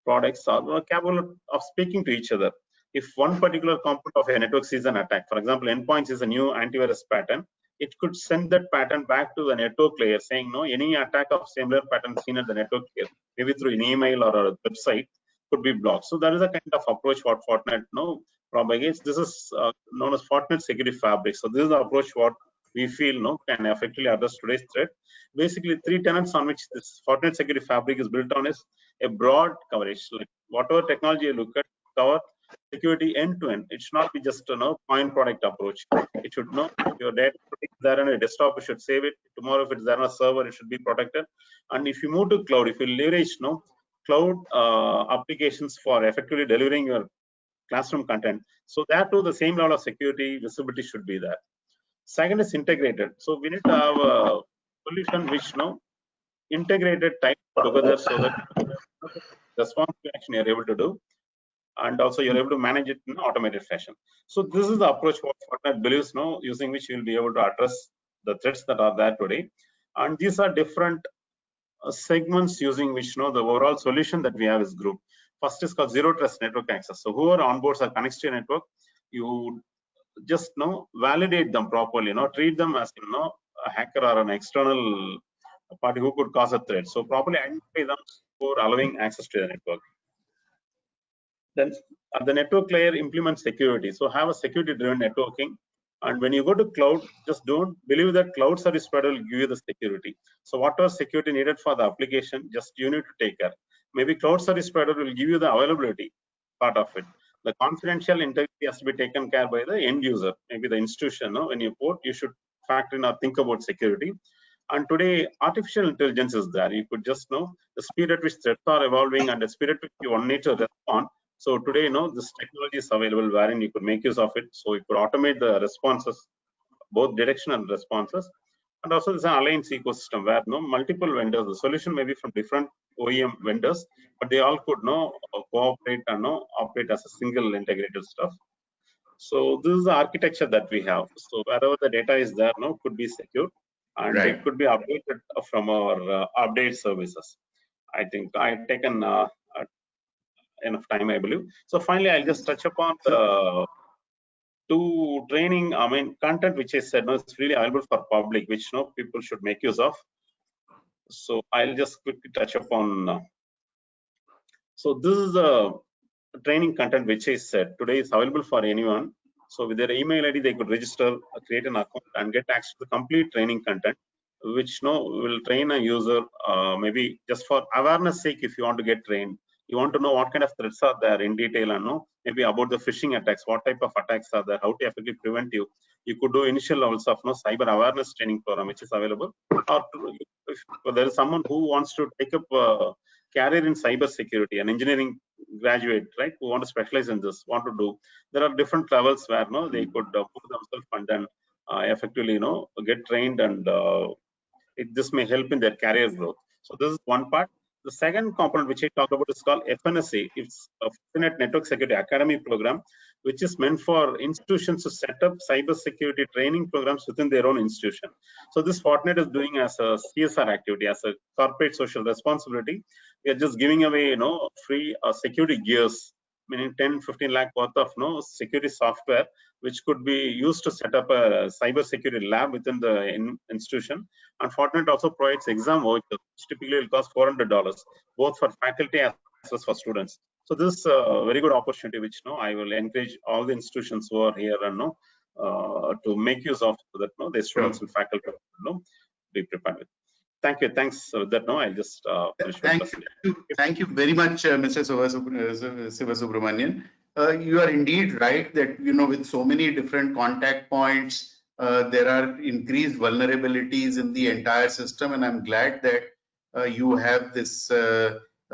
products are capable of speaking to each other. If one particular component of a network sees an attack, for example, endpoints is a new antivirus pattern, it could send that pattern back to the network layer saying, any attack of similar pattern seen at the network layer, maybe through an email or a website, could be blocked. So that is a kind of approach what Fortinet propagates. This is known as Fortinet Security Fabric. So this is the approach what we feel can effectively address today's threat. Basically, three tenets on which this Fortinet Security Fabric is built on is a broad coverage. Like whatever technology you look at, cover security end to end. It should not be just a point product approach. It should know your data is there on a desktop, you should save it. Tomorrow, if it's there on a server, it should be protected. And if you move to cloud, if you leverage cloud applications for effectively delivering your classroom content, so that too the same level of security visibility should be there. Second is integrated. So we need to have a solution which integrated type together so that response action you're able to do, and also you're able to manage it in an automated fashion. So this is the approach what Fortinet believes using which you'll be able to address the threats that are there today. And these are different segments using which the overall solution that we have is grouped. First is called zero trust network access. So whoever onboards or connects to your network, you just validate them properly, treat them as a hacker or an external party who could cause a threat. So properly identify them for allowing access to the network. Then at the network layer, implement security. So have a security driven networking. And when you go to cloud, just don't believe that cloud service provider will give you the security. So whatever security needed for the application, just you need to take care. Maybe cloud service provider will give you the availability part of it. The confidential integrity has to be taken care by the end user, maybe the institution. When you port, you should factor in or think about security. And today, artificial intelligence is there. You could just know the speed at which threats are evolving and the speed at which you need to respond. So today, this technology is available wherein you could make use of it. So you could automate the responses, both detection and responses. And also there's an alliance ecosystem where multiple vendors, the solution may be from different OEM vendors, but they all could cooperate and operate as a single integrated stuff. So this is the architecture that we have. So wherever the data is there could be secured, and Right. it could be updated from our update services. I think I've taken enough time, I believe. So finally, I'll just touch upon the two training, content which I said it's really available for public, which people should make use of. So I'll just quickly touch upon. So this is the training content which I said today is available for anyone. So with their email ID, they could register, create an account, and get access to the complete training content, which will train a user. Maybe just for awareness sake, if you want to get trained, you want to know what kind of threats are there in detail, and maybe about the phishing attacks, what type of attacks are there, how to effectively prevent you. You could do initial levels of cyber awareness training program, which is available. Or if there is someone who wants to take up a career in cyber security, an engineering graduate, right, who want to specialize in this, want to do. There are different levels where they could put themselves and then effectively get trained, and this may help in their career growth. So this is one part. The second component which I talk about is called FNSA. It's a Fortinet Network Security Academy program, which is meant for institutions to set up cybersecurity training programs within their own institution. So this Fortinet is doing as a CSR activity, as a corporate social responsibility. We are just giving away, free security gears, meaning 10-15 lakh worth of security software, which could be used to set up a cybersecurity lab within the institution. And Fortinet also provides exam vouchers, which typically will cost $400, both for faculty as well as for students. So this is a very good opportunity, which I will encourage all the institutions who are here and to make use of, so that the students and faculty be prepared with. Thank you. Thanks. With that, I'll just finish my presentation. Thank you very much, Mr. Sivasubramanian. You are indeed right that with so many different contact points, there are increased vulnerabilities in the entire system, and I'm glad that you have this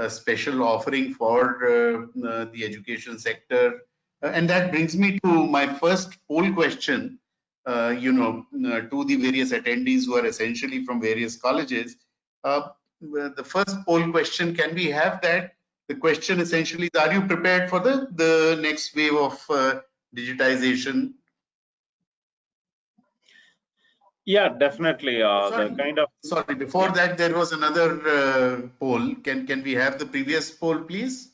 special offering for the education sector. And that brings me to my first poll question, to the various attendees who are essentially from various colleges. The first poll question, can we have that? The question essentially is, are you prepared for the next wave of digitization? Yeah, definitely. Sorry, before that, there was another poll. Can we have the previous poll, please?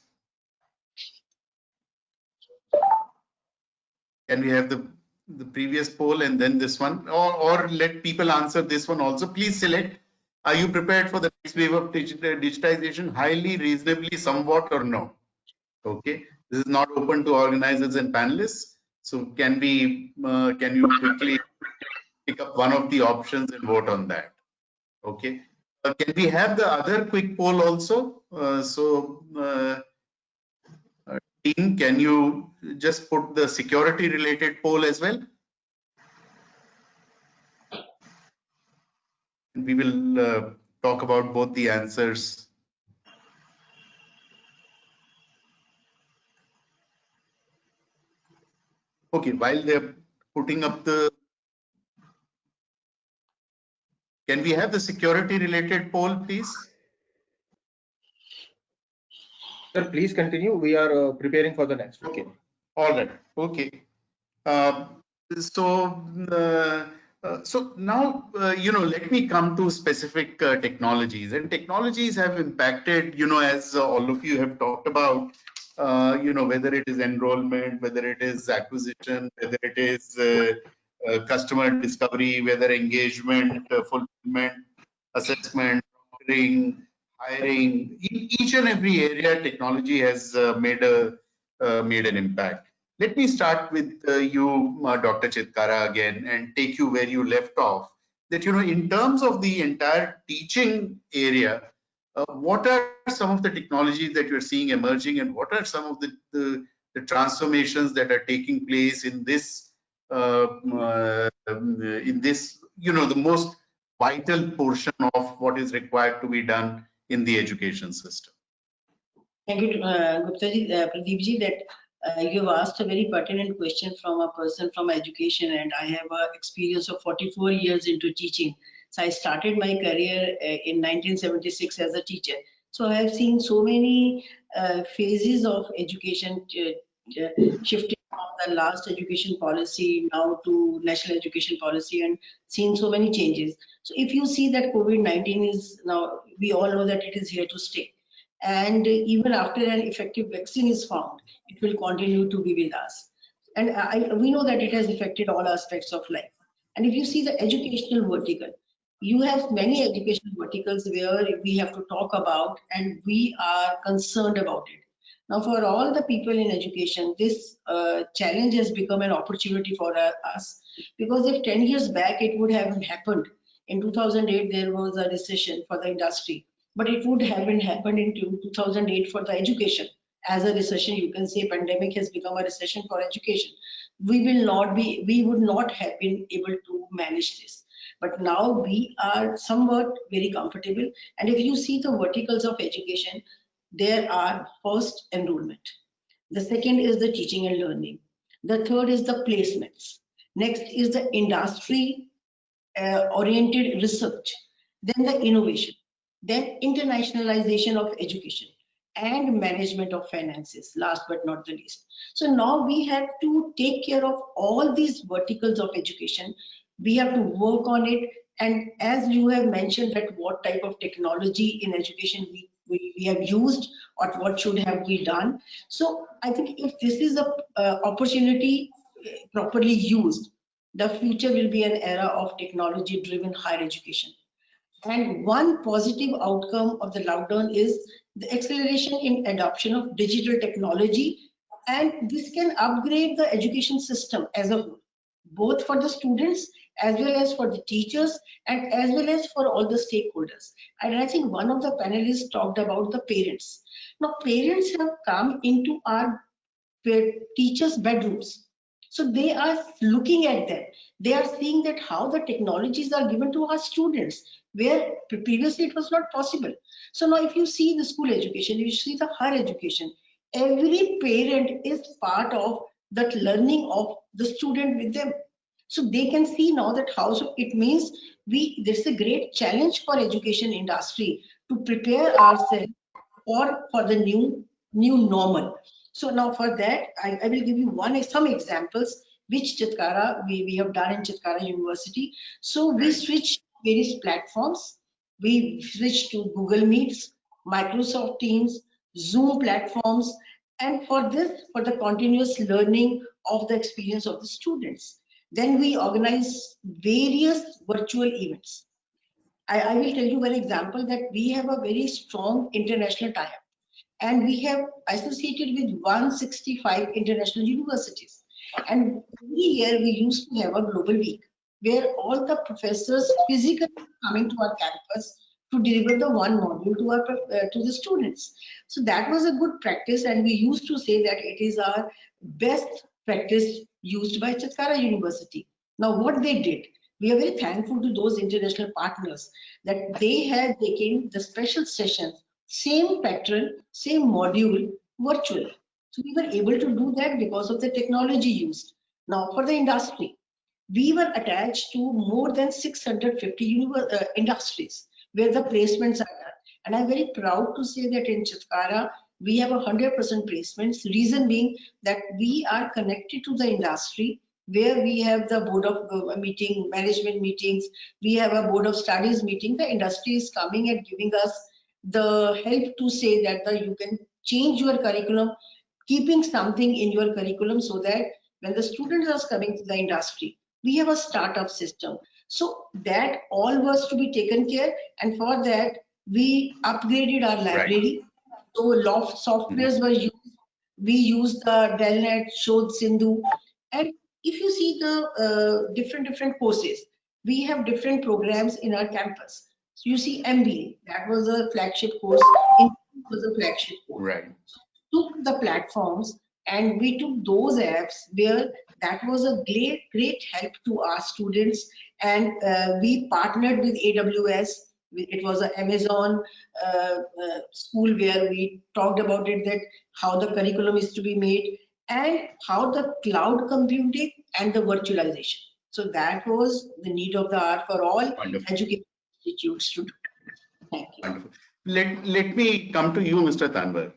Can we have the previous poll and then this one, or let people answer this one also? Please select, are you prepared for the next wave of digitization? Highly, reasonably, somewhat, or no? Okay, this is not open to organizers and panelists. So can you quickly pick up one of the options and vote on that? Okay. Can we have the other quick poll also? Team, can you just put the security related poll as well? We will talk about both the answers. Okay, while they're putting up the, can we have the security related poll, please? Sir, please continue. We are preparing for the next. Okay. All right. Okay. So now, let me come to specific technologies, and technologies have impacted, as all of you have talked about, whether it is enrollment, whether it is acquisition, whether it is customer discovery, whether engagement, fulfillment, assessment, hiring, in each and every area, technology has made an impact. Let me start with you, Dr. Chitkara, again, and take you where you left off. That, in terms of the entire teaching area, what are some of the technologies that you're seeing emerging, and what are some of the transformations that are taking place in this, the most vital portion of what is required to be done in the education system? Thank you, Pradeepji, that you have asked a very pertinent question from a person from education, and I have an experience of 44 years into teaching. So I started my career in 1976 as a teacher. So I have seen so many phases of education shifting from the last education policy now to national education policy, and seen so many changes. So if you see that COVID-19 is now, we all know that it is here to stay. And even after an effective vaccine is found, it will continue to be with us. And we know that it has affected all aspects of life. And if you see the educational vertical, you have many educational verticals where we have to talk about, and we are concerned about it. Now, for all the people in education, this challenge has become an opportunity for us, because if 10 years back it would have happened, in 2008 there was a recession for the industry, but it would have happened in 2008 for the education. As a recession, you can say pandemic has become a recession for education. We would not have been able to manage this. But now we are somewhat very comfortable. And if you see the verticals of education, there are first enrollment. The second is the teaching and learning. The third is the placements. Next is the industry oriented research. Then the innovation. Then internationalization of education. and management of finances, last but not the least. So now we have to take care of all these verticals of education. We have to work on it. And as you have mentioned that what type of technology in education we have used or what should have we done. So I think if this is a opportunity properly used, the future will be an era of technology driven higher education. And one positive outcome of the lockdown is the acceleration in adoption of digital technology, and this can upgrade the education system as a whole, both for the students as well as for the teachers and as well as for all the stakeholders. And I think one of the panelists talked about the parents. Now, parents have come into our teachers' bedrooms. So they are looking at them. They are seeing that how the technologies are given to our students, where previously it was not possible. So now if you see the school education, you see the higher education, every parent is part of that learning of the student with them. So they can see now that how, so it means there's a great challenge for education industry to prepare ourselves for the new normal. So now for that, I will give you some examples which Chitkara we have done in Chitkara University. So we switched various platforms. We switched to Google Meets, Microsoft Teams, Zoom platforms, and for this, for the continuous learning of the experience of the students. Then we organize various virtual events. I will tell you one example that we have a very strong international tie-up, and we have associated with 165 international universities. And every year we used to have a global week where all the professors physically coming to our campus to deliver the one module to the students. So that was a good practice, and we used to say that it is our best practice used by Chitkara University. Now what they did, we are very thankful to those international partners that they had taken the special sessions, same pattern, same module virtually. So we were able to do that because of the technology used. Now for the industry, we were attached to more than 650 industries where the placements are done. And I'm very proud to say that in Chitkara, we have 100% placements. Reason being that we are connected to the industry where we have the board of meeting, management meetings, we have a board of studies meeting. The industry is coming and giving us the help to say that you can change your curriculum, keeping something in your curriculum so that when the students are coming to the industry, we have a startup system. So that all was to be taken care, and for that we upgraded our library. So loft softwares were used. We used the Dell Shodh Sindhu, and if you see the different courses, we have different programs in our campus. So you see MBA, that was a flagship course. In was a flagship course. Right. Took the platforms and we took those apps where that was a great help to our students, and we partnered with AWS. It was an Amazon school where we talked about it, that how the curriculum is to be made and how the cloud computing and the virtualization. So that was the need of the hour for all education institutes to do. Thank you. Wonderful. Let me come to you, Mr. Tanwar.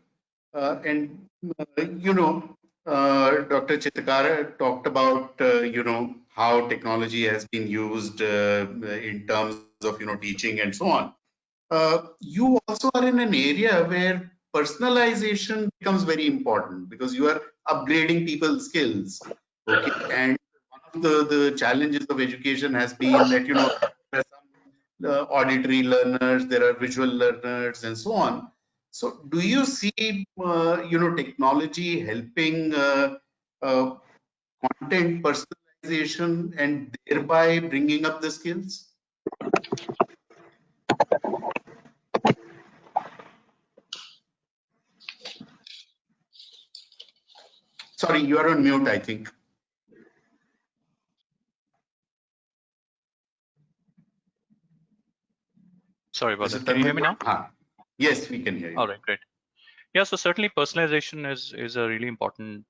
Dr. Chitakara talked about, how technology has been used in terms of, teaching and so on. You also are in an area where personalization becomes very important because you are upgrading people's skills. Okay. And one of the challenges of education has been that, there are some auditory learners, there are visual learners and so on. So do you see, technology helping content personalization and thereby bringing up the skills? Sorry, you are on mute, I think. Sorry about that. Can you hear me now? Yes, we can hear you. All right, great. Yeah, so certainly personalization is a really important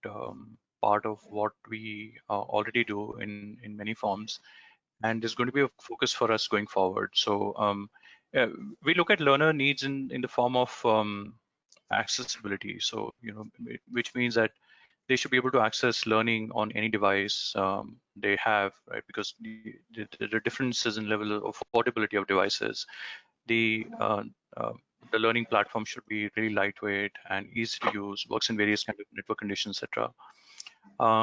part of what we already do in many forms, and there's going to be a focus for us going forward. So we look at learner needs in the form of accessibility. So, which means that they should be able to access learning on any device they have, right? Because the differences in level of affordability of devices, the learning platform should be really lightweight and easy to use, works in various kind of network conditions, etc.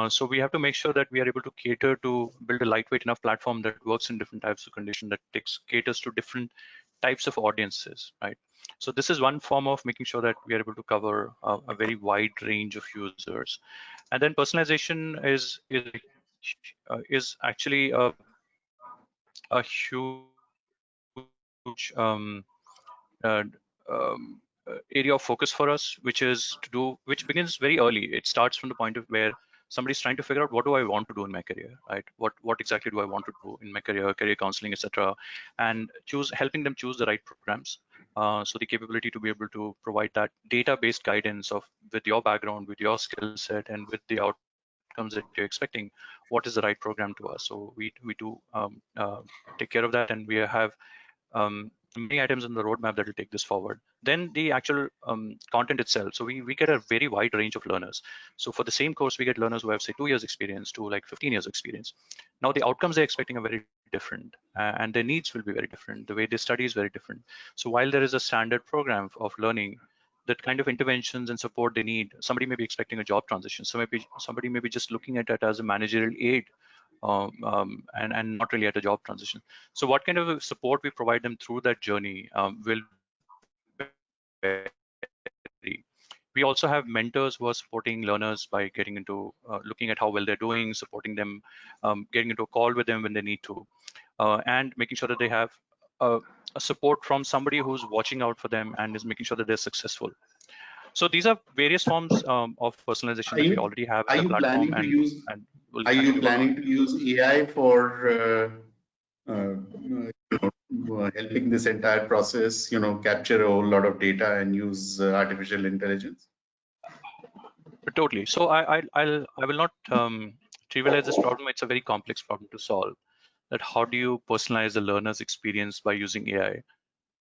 So we have to make sure that we are able to cater to build a lightweight enough platform that works in different types of conditions, that caters to different types of audiences, right? So this is one form of making sure that we are able to cover a very wide range of users. And then personalization is actually a huge uh, area of focus for us, which begins very early. It starts from the point of where somebody's trying to figure out, what do I want to do in my career, right? What exactly do I want to do in my career counseling, etc., and helping them choose the right programs. So the capability to be able to provide that data-based guidance of, with your background, with your skill set, and with the outcomes that you're expecting, what is the right program to us. So we do take care of that, and we have many items on the roadmap that will take this forward. Then the actual content itself. So we get a very wide range of learners. So for the same course, we get learners who have, say, 2 years experience to like 15 years experience. Now the outcomes they're expecting are very different, and their needs will be very different. The way they study is very different. So while there is a standard program of learning, that kind of interventions and support they need, somebody may be expecting a job transition. So maybe somebody may be just looking at it as a managerial aid, and not really at a job transition. So what kind of support we provide them through that journey will vary. We also have mentors who are supporting learners by getting into looking at how well they're doing, supporting them, getting into a call with them when they need to, and making sure that they have a support from somebody who's watching out for them and is making sure that they're successful. So these are various forms of personalization that we already have in the platform, and we'll are you continue to work on. planning to use AI for helping this entire process, capture a whole lot of data and use artificial intelligence? Totally. So I will not trivialize this problem. It's a very complex problem to solve. That how do you personalize the learner's experience by using AI?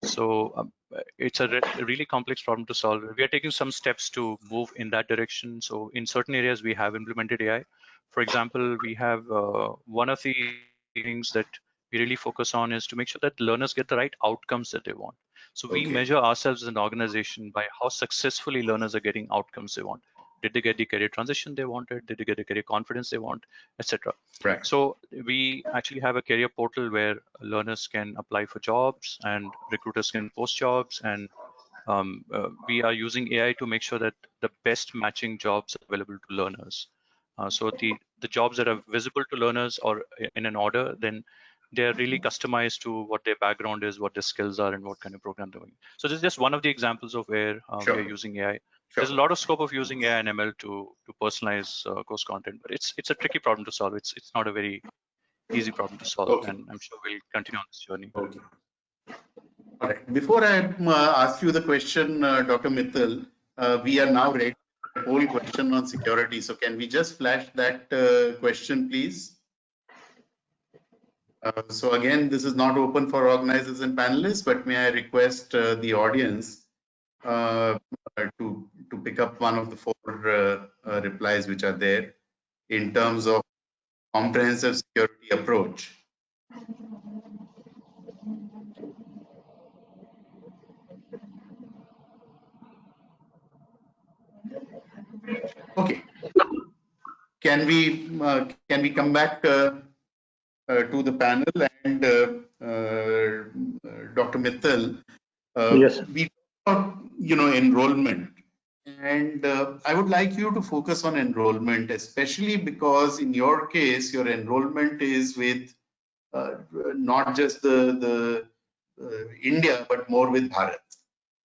So it's a really complex problem to solve. We are taking some steps to move in that direction. So in certain areas, we have implemented AI. For example, we have one of the things that we really focus on is to make sure that learners get the right outcomes that they want. So we measure ourselves as an organization by how successfully learners are getting outcomes they want. Did they get the career transition they wanted? Did they get the career confidence they want, etc.? Right. So we actually have a career portal where learners can apply for jobs and recruiters can post jobs, and we are using AI to make sure that the best matching jobs are available to learners. So the jobs that are visible to learners or in an order, then they're really customized to what their background is, what their skills are, and what kind of program they're doing. So this is just one of the examples of where we are using AI. There's a lot of scope of using AI and ML to personalize course content, but it's a tricky problem to solve. It's not a very easy problem to solve, and I'm sure we'll continue on this journey. Okay. All right. Before I ask you the question, Dr. Mittal, we are now ready for a whole question on security. So can we just flash that question, please? So again, this is not open for organizers and panelists, but may I request the audience to pick up one of the 4 replies which are there in terms of comprehensive security approach. Okay. Can we come back to the panel and Dr. Mittal? Yes. We talked about enrollment, and I would like you to focus on enrollment, especially because in your case, your enrollment is with not just the India, but more with Bharat,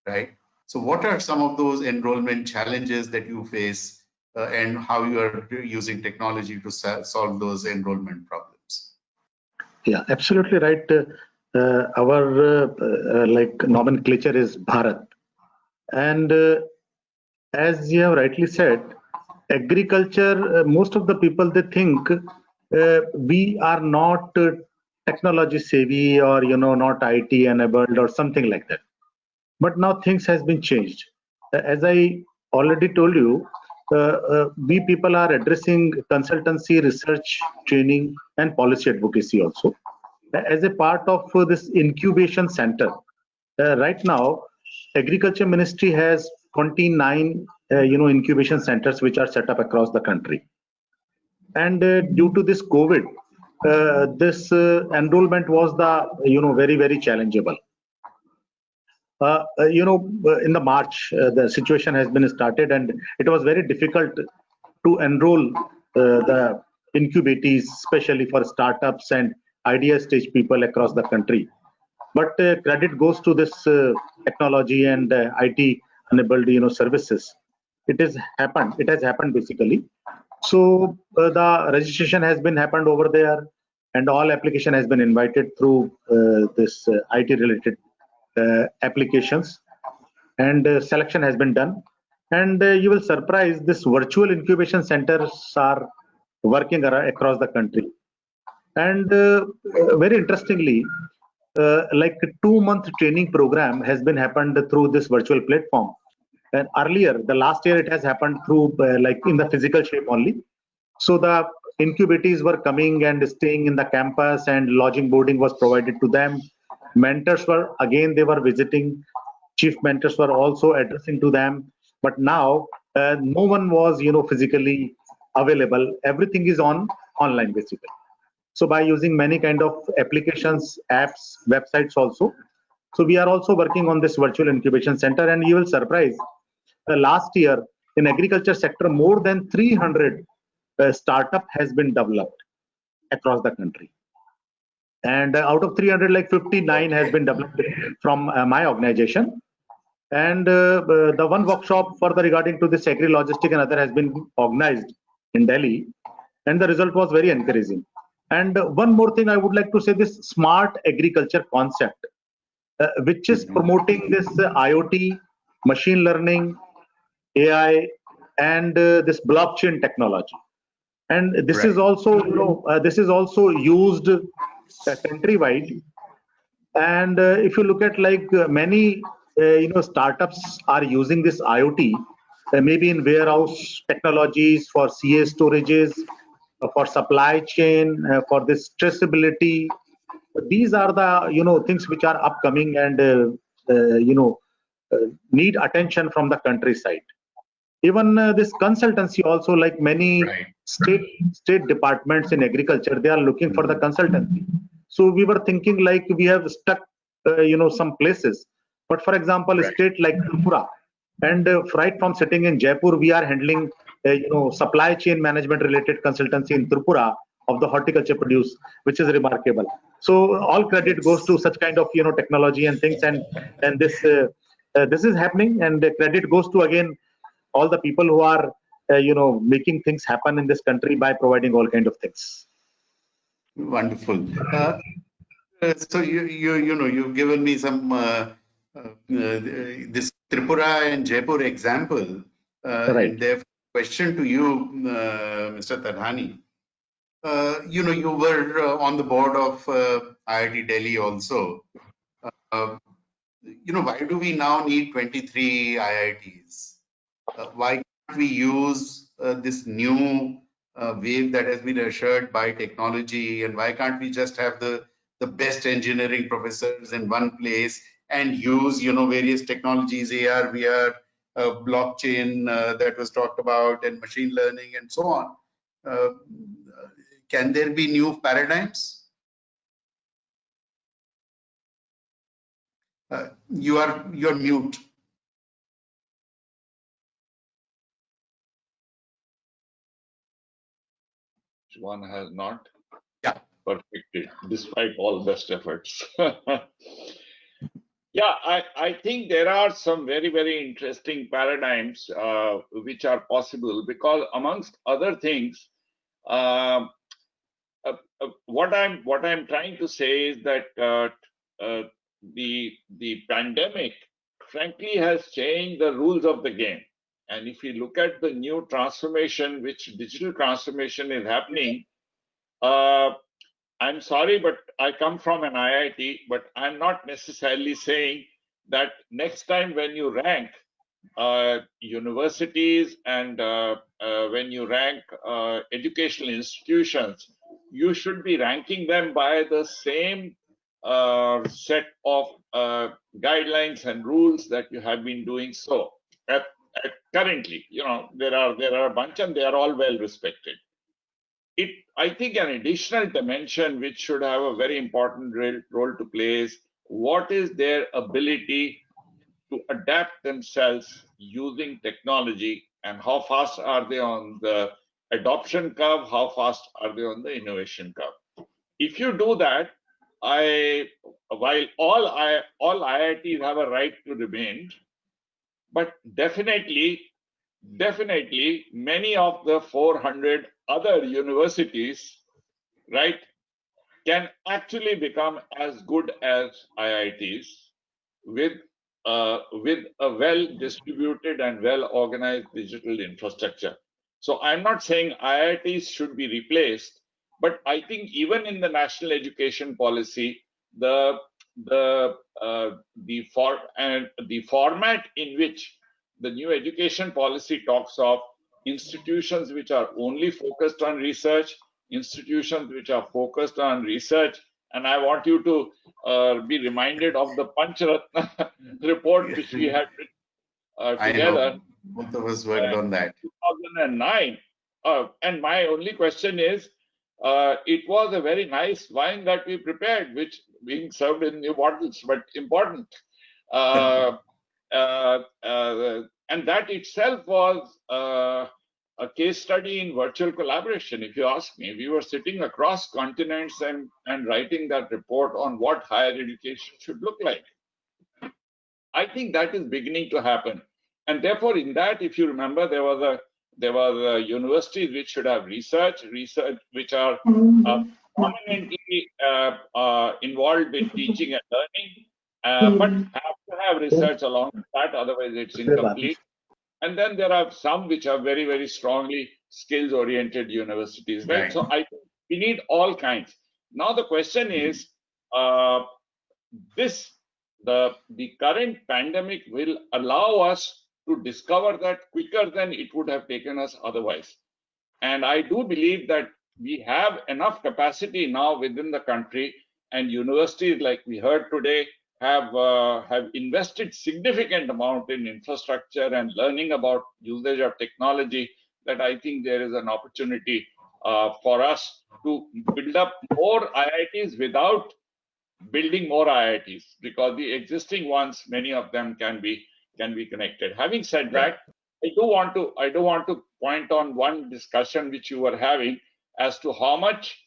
right? So what are some of those enrollment challenges that you face and how you are using technology to solve those enrollment problems? Yeah, absolutely right. Our like nomenclature is Bharat. And as you have rightly said, agriculture, most of the people, they think we are not technology savvy or, not IT enabled or something like that. But now things has been changed. as I already told you, we people are addressing consultancy, research, training, and policy advocacy also. As a part of this incubation center, right now, Agriculture Ministry has 29, incubation centers which are set up across the country. And due to this COVID, this enrollment was the, very, very challengeable. In the March, the situation has been started, and it was very difficult to enroll the incubatees, especially for startups and idea stage people across the country. But credit goes to this technology and IT enabled, services. It has happened. It has happened basically. So the registration has been happened over there, and all application has been invited through this IT related applications, and selection has been done. And you will surprise, this virtual incubation centers are working across the country. And very interestingly, like a 2-month training program has been happened through this virtual platform. And earlier, the last year, it has happened through like in the physical shape only. So the incubatees were coming and staying in the campus, and lodging boarding was provided to them. Mentors were, again, they were visiting. Chief mentors were also addressing to them. But now, no one was, physically available. Everything is online basically. So by using many kind of applications, apps, websites also. So we are also working on this virtual incubation center, and you will surprise, last year in agriculture sector, more than 300 startup has been developed across the country. And out of 300, like 59 has been developed from my organization. And the one workshop further regarding to this agri logistic and other has been organized in Delhi, and the result was very encouraging. And one more thing I would like to say, this smart agriculture concept, which is promoting this IoT, machine learning, AI, and this blockchain technology. And this is also, this is also used countrywide. And if you look at like many, startups are using this IoT, maybe in warehouse technologies, for CA storages, for supply chain, for this traceability. These are the, things which are upcoming and, need attention from the countryside. Even this consultancy also, like many state departments in agriculture, they are looking for the consultancy. So we were thinking like we have stuck, some places. But for example, a state like Tripura, and right from sitting in Jaipur, we are handling, supply chain management related consultancy in Tripura of the horticulture produce, which is remarkable. So all credit goes to such kind of, technology and things, and this is happening, and the credit goes to, again, all the people who are, making things happen in this country by providing all kind of things. Wonderful. So you've given me some this Tripura and Jaipur example, Right. and therefore question to you, Mr. Tadhani. You were on the board of IIT Delhi also. Why do we now need 23 IITs? Why can't we use this new wave that has been ushered by technology, and why can't we just have the best engineering professors in one place and use various technologies, AR, VR, blockchain that was talked about, and machine learning and so on? Can there be new paradigms? You're mute. One has not Yeah. perfected despite all best efforts. Yeah, I think there are some very, very interesting paradigms which are possible, because amongst other things, what I'm trying to say is that the pandemic, frankly, has changed the rules of the game. And if you look at the new transformation, which digital transformation is happening, I'm sorry, but I come from an IIT, but I'm not necessarily saying that next time when you rank, universities and when you rank educational institutions, you should be ranking them by the same set of guidelines and rules that you have been doing so. Currently, there are a bunch and they are all well respected. I think an additional dimension which should have a very important role to play is what is their ability to adapt themselves using technology, and how fast are they on the adoption curve, how fast are they on the innovation curve. If you do that, while all IITs have a right to remain, but definitely many of the 400 other universities, right, can actually become as good as IITs with a well distributed and well organized digital infrastructure. So I'm not saying IITs should be replaced, but I think even in the national education policy, the format in which the new education policy talks of institutions which are only focused on research, institutions which are focused on research, and I want you to be reminded of the Pancharatna report which we had together. Both of us worked on that. 2009. And my only question is, it was a very nice wine that we prepared, which being served in new bottles, but important. And that itself was a case study in virtual collaboration, if you ask me. We were sitting across continents and writing that report on what higher education should look like. I think that is beginning to happen. And therefore, in that, if you remember, there were universities which should have research which are prominently involved in teaching and learning, but have to have research along with that, otherwise it's incomplete. And then there are some which are very, very strongly skills-oriented universities, right? So I think we need all kinds. Now the question is, the current pandemic will allow us to discover that quicker than it would have taken us otherwise. And I do believe that we have enough capacity now within the country, and universities, like we heard today, have invested significant amount in infrastructure and learning about usage of technology, that I think there is an opportunity for us to build up more IITs without building more IITs, because the existing ones, many of them can be connected. Having said that, I do want to point on one discussion which you were having as to how much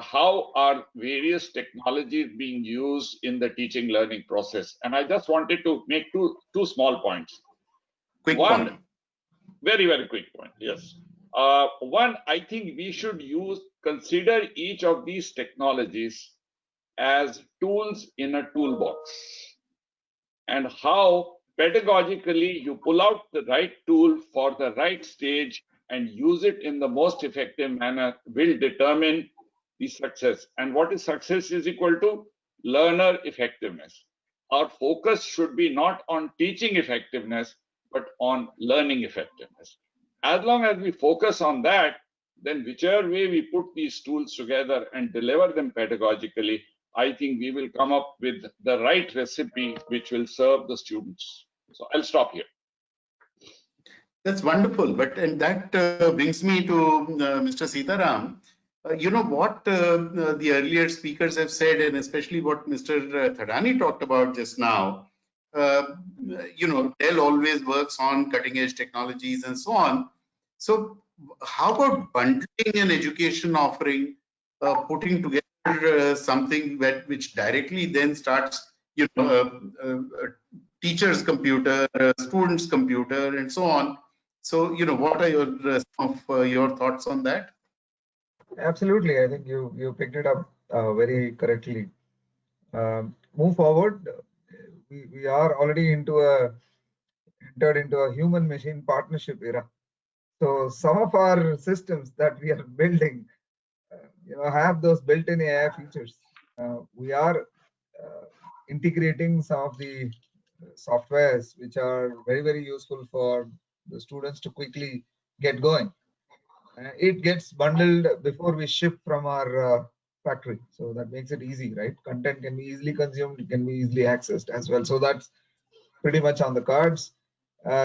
how are various technologies being used in the teaching learning process. And I just wanted to make two small points. One, very, very quick point. Yes. One, I think we should consider each of these technologies as tools in a toolbox, and how pedagogically you pull out the right tool for the right stage and use it in the most effective manner will determine the success. And what is success is equal to learner effectiveness. Our focus should be not on teaching effectiveness, but on learning effectiveness. As long as we focus on that, then whichever way we put these tools together and deliver them pedagogically, I think we will come up with the right recipe which will serve the students. So I'll stop here. That's wonderful. And that brings me to Mr. Sitaram. You know what the earlier speakers have said, and especially what Mr. Thadani talked about just now. You know, Dell always works on cutting edge technologies and so on. So how about bundling an education offering, putting together something which directly then starts, you know, teacher's computer, student's computer, and so on. So, you know, what are your thoughts on that? Absolutely, I think you picked it up very correctly. Move forward. We are already entered into a human-machine partnership era. So some of our systems that we are building, have those built-in AI features. We are integrating some of the softwares which are very, very useful for the students to quickly get going. It gets bundled before we ship from our factory. So that makes it easy, right? Content can be easily consumed, it can be easily accessed as well. So that's pretty much on the cards.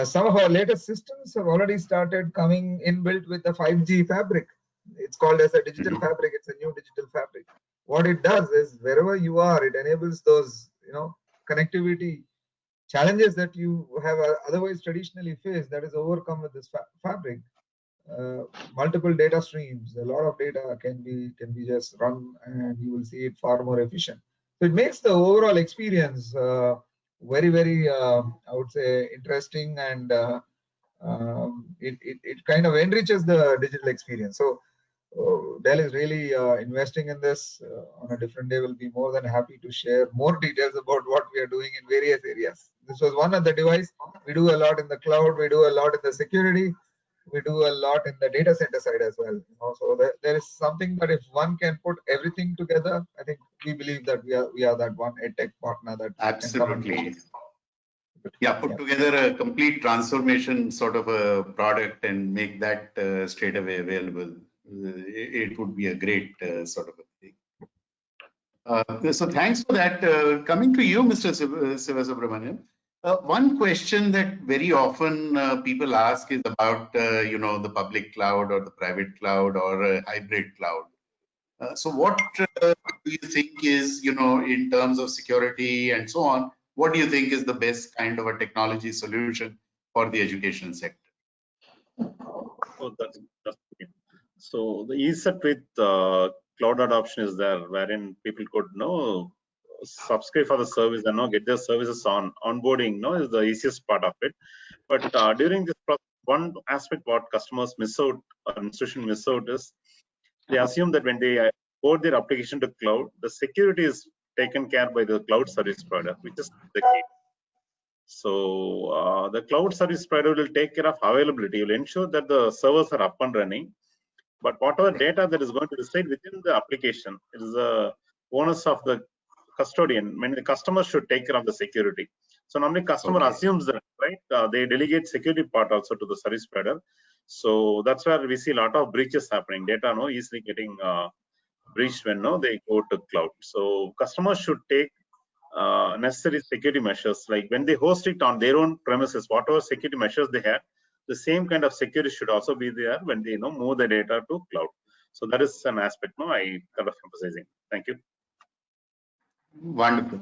Some of our latest systems have already started coming inbuilt with the 5G fabric. It's called as a digital fabric. It's a new digital fabric. What it does is wherever you are, it enables those, connectivity challenges that you have otherwise traditionally faced, that is overcome with this fabric. Multiple data streams, a lot of data can be just run, and you will see it far more efficient. So it makes the overall experience very, very, I would say, interesting, and it kind of enriches the digital experience. So Dell is really investing in this. On a different day, we'll be more than happy to share more details about what we are doing in various areas. This was one of the device. We do a lot in the cloud. We do a lot in the security. We do a lot in the data center side as well. So there is something that if one can put everything together, I think we believe that we are that one edtech partner that absolutely. Yeah, put together a complete transformation sort of a product and make that straight away available. It would be a great sort of a thing. So thanks for that. Coming to you, Mr. Sivasubramanian. One question that very often people ask is about, the public cloud or the private cloud or a hybrid cloud. So what do you think is, in terms of security and so on, what do you think is the best kind of a technology solution for the education sector? Oh, that's great. So the ease with cloud adoption is there, wherein people could subscribe for the service and get their services onboarding. Is the easiest part of it. But during this process, one aspect what customers miss out, or institution miss out, is they assume that when they port their application to cloud, the security is taken care by the cloud service provider, which is the case. So the cloud service provider will take care of availability, will ensure that the servers are up and running. But whatever data that is going to reside within the application, it is the onus of the custodian. When the customer should take care of the security. So normally customer assumes that, right? They delegate security part also to the service provider. So that's where we see a lot of breaches happening. Data easily getting breached when they go to cloud. So customers should take necessary security measures, like when they host it on their own premises, whatever security measures they have, the same kind of security should also be there when they move the data to cloud. So that is an aspect I kind of emphasizing. Thank you. Wonderful.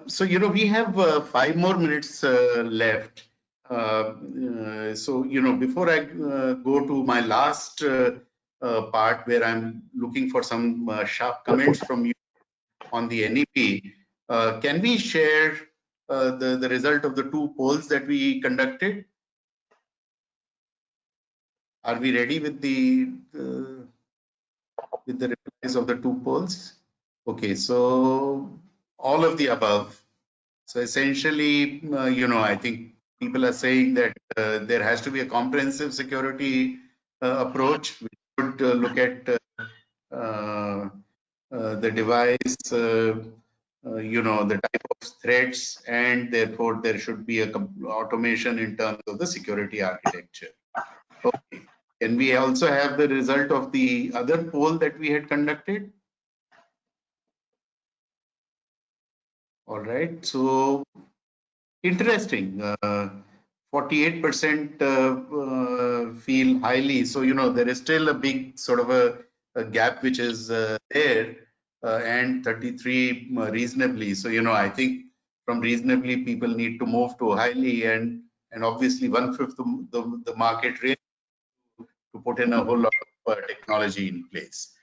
So we have 5 more minutes left. So before I go to my last part where I'm looking for some sharp comments from you on the NEP, can we share the result of the 2 polls that we conducted? Are we ready with the replies of the 2 polls? Okay, so all of the above. So essentially, I think people are saying that there has to be a comprehensive security approach. We should look at the device, the type of threats, and therefore there should be a automation in terms of the security architecture. Okay. Can we also have the result of the other poll that we had conducted? All right. So interesting. 48% feel highly. So there is still a big sort of a gap which is there, and 33 reasonably. So I think from reasonably people need to move to highly, and obviously 1/5 the market really to put in a whole lot of technology in place.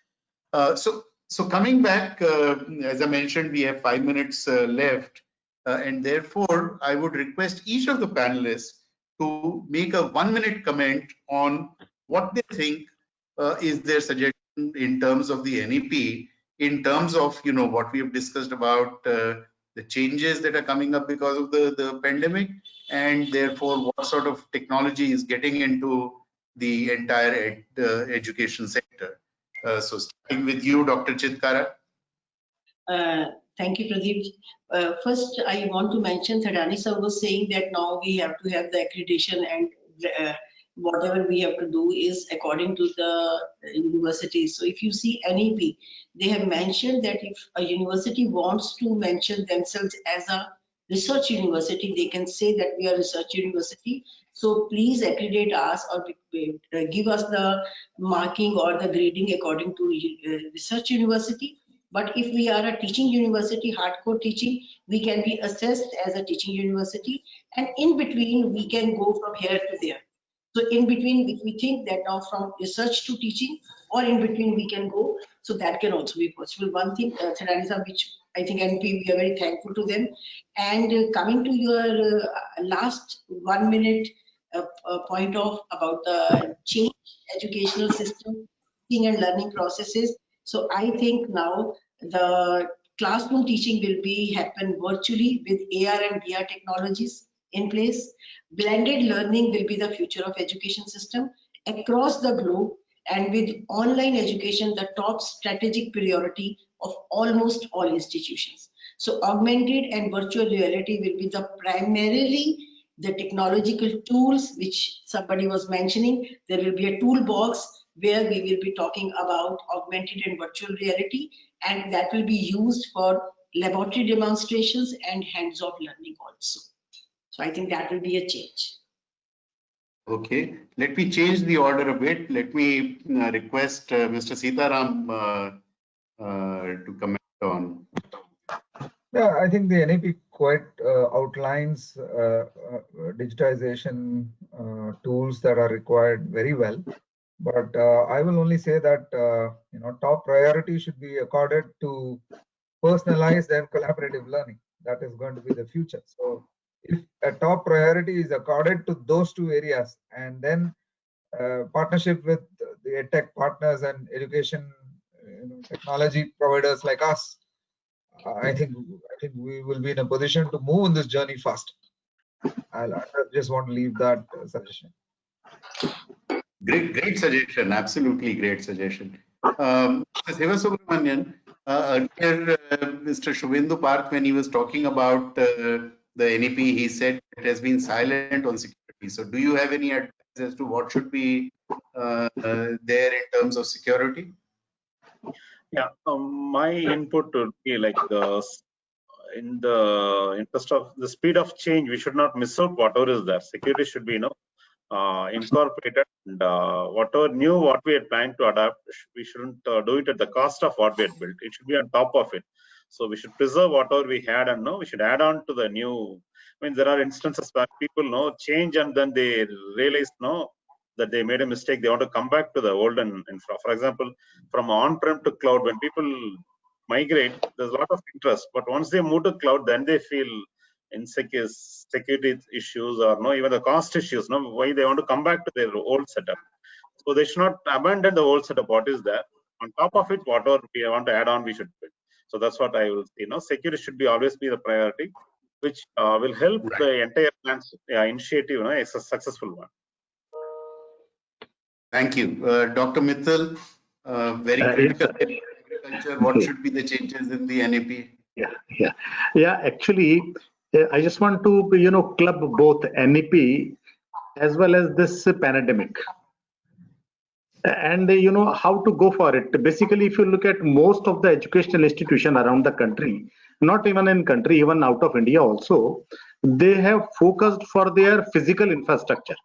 So coming back, as I mentioned, we have 5 minutes left, and therefore I would request each of the panelists to make a 1-minute comment on what they think is their suggestion in terms of the NEP, in terms of what we have discussed about the changes that are coming up because of the pandemic, and therefore what sort of technology is getting into the entire education sector. So starting with you, Dr. Chitkara. Thank you, Pradeep. First, I want to mention that Anisa was saying that now we have to have the accreditation and whatever we have to do is according to the university. So if you see NEP, they have mentioned that if a university wants to mention themselves as a research university, they can say that we are research university. So please accredit us or give us the marking or the grading according to research university. But if we are a teaching university, hardcore teaching, we can be assessed as a teaching university. And in between, we can go from here to there. So in between, if we think that now from research to teaching, or in between we can go, so that can also be possible. One thing, Thananisa, which I think NP, we are very thankful to them. And coming to your last 1 minute point of about the change educational system, teaching and learning processes. So I think now the classroom teaching will be happen virtually with AR and VR technologies in place. Blended learning will be the future of education system across the globe, and with online education the top strategic priority of almost all institutions. So augmented and virtual reality will be the primarily the technological tools which somebody was mentioning. There will be a toolbox where we will be talking about augmented and virtual reality, and that will be used for laboratory demonstrations and hands-on learning also. So I think that will be a change. Okay, let me change the order a bit. Let me request Mr. Sitaram to comment on. Yeah, I think the NEP quite outlines digitization tools that are required very well. But I will only say that top priority should be accorded to personalized and collaborative learning. That is going to be the future. So if a top priority is accorded to those two areas, and then partnership with the edtech partners and education technology providers like us, I think we will be in a position to move in this journey fast. I just want to leave that suggestion. Great suggestion. Absolutely great suggestion. Seva Subramanian, earlier, Mr. Shubhendu Parth, when he was talking about the NEP, he said it has been silent on security. So, do you have any advice as to what should be there in terms of security? Yeah, my input would be like in the interest of the speed of change, we should not miss out whatever is there. Security should be incorporated, and what we had planned to adapt, we shouldn't do it at the cost of what we had built. It should be on top of it. So we should preserve whatever we had, and we should add on to the new. I mean, there are instances where people change and then they realize that they made a mistake. They want to come back to the old infra. For example, from on-prem to cloud, when people migrate, there's a lot of interest. But once they move to cloud, then they feel insecure security issues or even the cost issues. Why they want to come back to their old setup. So they should not abandon the old setup. What is there? On top of it, whatever we want to add on, we should build. So that's what I will say. Security should always be the priority, which will help the entire initiative. It's a successful one. Thank you, Dr. Mittal. Very critical in agriculture. What should be the changes in the NEP? Yeah. Actually, I just want to club both NEP as well as this pandemic, and how to go for it. Basically, if you look at most of the educational institution around the country, not even in country, even out of India also, they have focused for their physical infrastructure.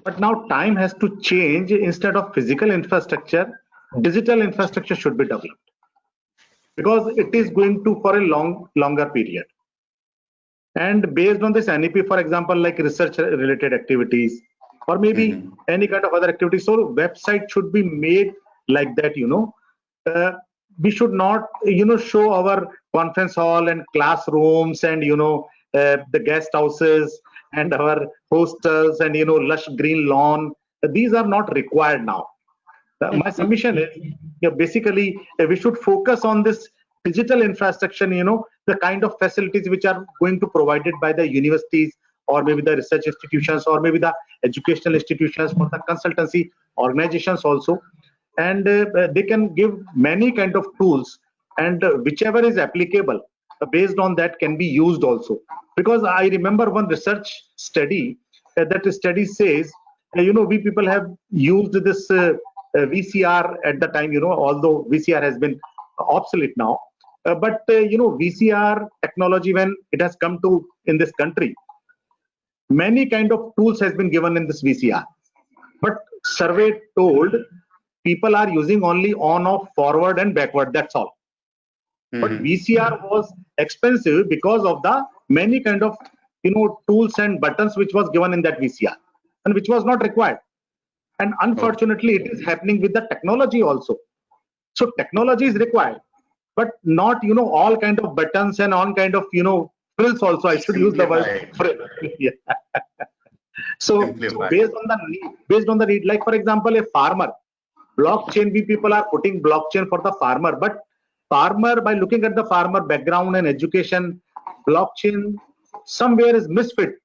But now time has to change. Instead of physical infrastructure, digital infrastructure should be developed, because it is going to for a longer period. And based on this NEP, for example, like research related activities, or maybe any kind of other activity, so website should be made like that. We should not show our conference hall and classrooms and the guest houses and our hostels and lush green lawn. These are not required now. My submission is basically we should focus on this digital infrastructure, the kind of facilities which are going to provided by the universities or maybe the research institutions or maybe the educational institutions, for the consultancy organizations also. And they can give many kind of tools and whichever is applicable based on that can be used also. Because I remember one research study, that study says, we people have used this VCR at the time, although VCR has been obsolete now. But VCR technology, when it has come to in this country, many kind of tools has been given in this VCR. But survey told people are using only on, off, forward and backward. That's all. But VCR was expensive because of the many kind of tools and buttons which was given in that VCR and which was not required. And unfortunately, it is happening with the technology also. So technology is required, but not all kind of buttons and all kind of frills also. I should use the word frill. Yeah. So based on the need, like for example, a farmer, blockchain, we people are putting blockchain for the farmer, but farmer, by looking at the farmer background and education, blockchain somewhere is misfit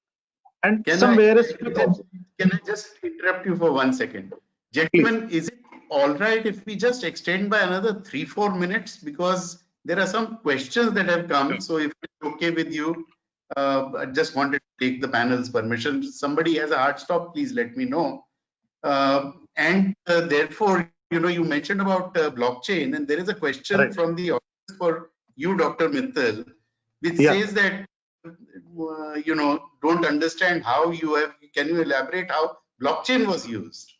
and somewhere is fit also. Can I just interrupt you for 1 second? Gentlemen, is it all right if we just extend by another 3-4 minutes, because there are some questions that have come. So if it's okay with you, I just wanted to take the panel's permission. Somebody has a hard stop, please let me know. Therefore, you mentioned about blockchain, and there is a question from the audience for you, Dr. Mittal, which says that don't understand how you have. Can you elaborate how blockchain was used?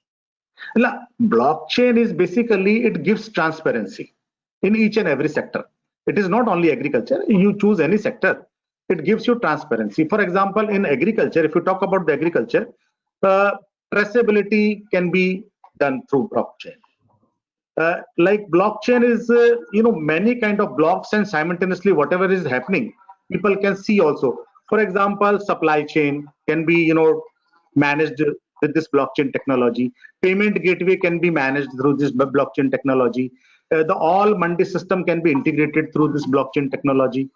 Blockchain is basically, it gives transparency in each and every sector. It is not only agriculture. You choose any sector, it gives you transparency. For example, in agriculture, if you talk about the agriculture, traceability can be done through blockchain. Like blockchain is many kind of blocks, and simultaneously whatever is happening, people can see also. For example, supply chain can be managed with this blockchain technology. Payment gateway can be managed through this blockchain technology. The all mandi system can be integrated through this blockchain technology.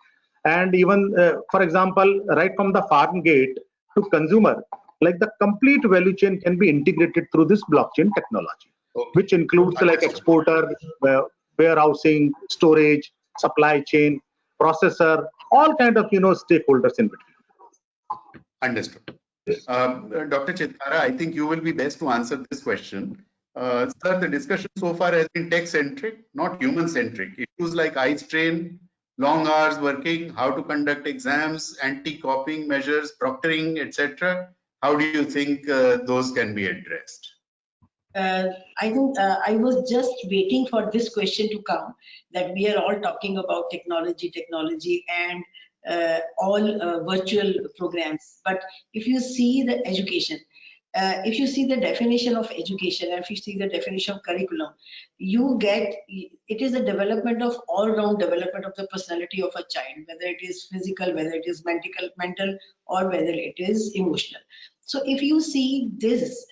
And even for example, right from the farm gate to consumer, like the complete value chain can be integrated through this blockchain technology, which includes like exporter, warehousing, storage, supply chain, processor, all kind of stakeholders in between. Understood. Dr. Chitara, I think you will be best to answer this question. Sir, the discussion so far has been tech-centric, not human-centric. Issues like eye strain, long hours working, how to conduct exams, anti-copying measures, proctoring, etc. How do you think those can be addressed? I think I was just waiting for this question to come, that we are all talking about technology and all virtual programs. But if you see the education, if you see the definition of education, and if you see the definition of curriculum, you get, it is a development of all-round development of the personality of a child, whether it is physical, whether it is mental, or whether it is emotional. So if you see this,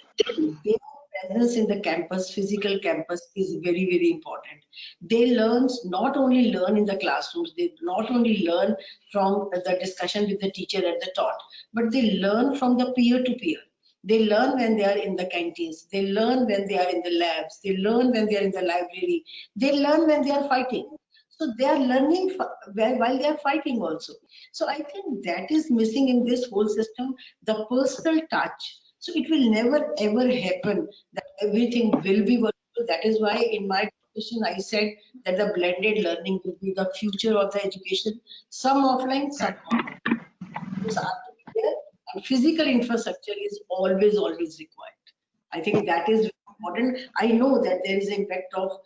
presence in the campus, physical campus, is very, very important. They not only learn in the classrooms, they not only learn from the discussion with the teacher at the top, but they learn from the peer to peer. They learn when they are in the canteens, they learn when they are in the labs, they learn when they are in the library, they learn when they are fighting. So they are learning while they are fighting also. So I think that is missing in this whole system, the personal touch. So it will never ever happen that everything will be virtual. That is why in my discussion I said that the blended learning will be the future of the education. Some offline, some online. Those are to be there, and physical infrastructure is always required. I think that is important. I know that there is impact of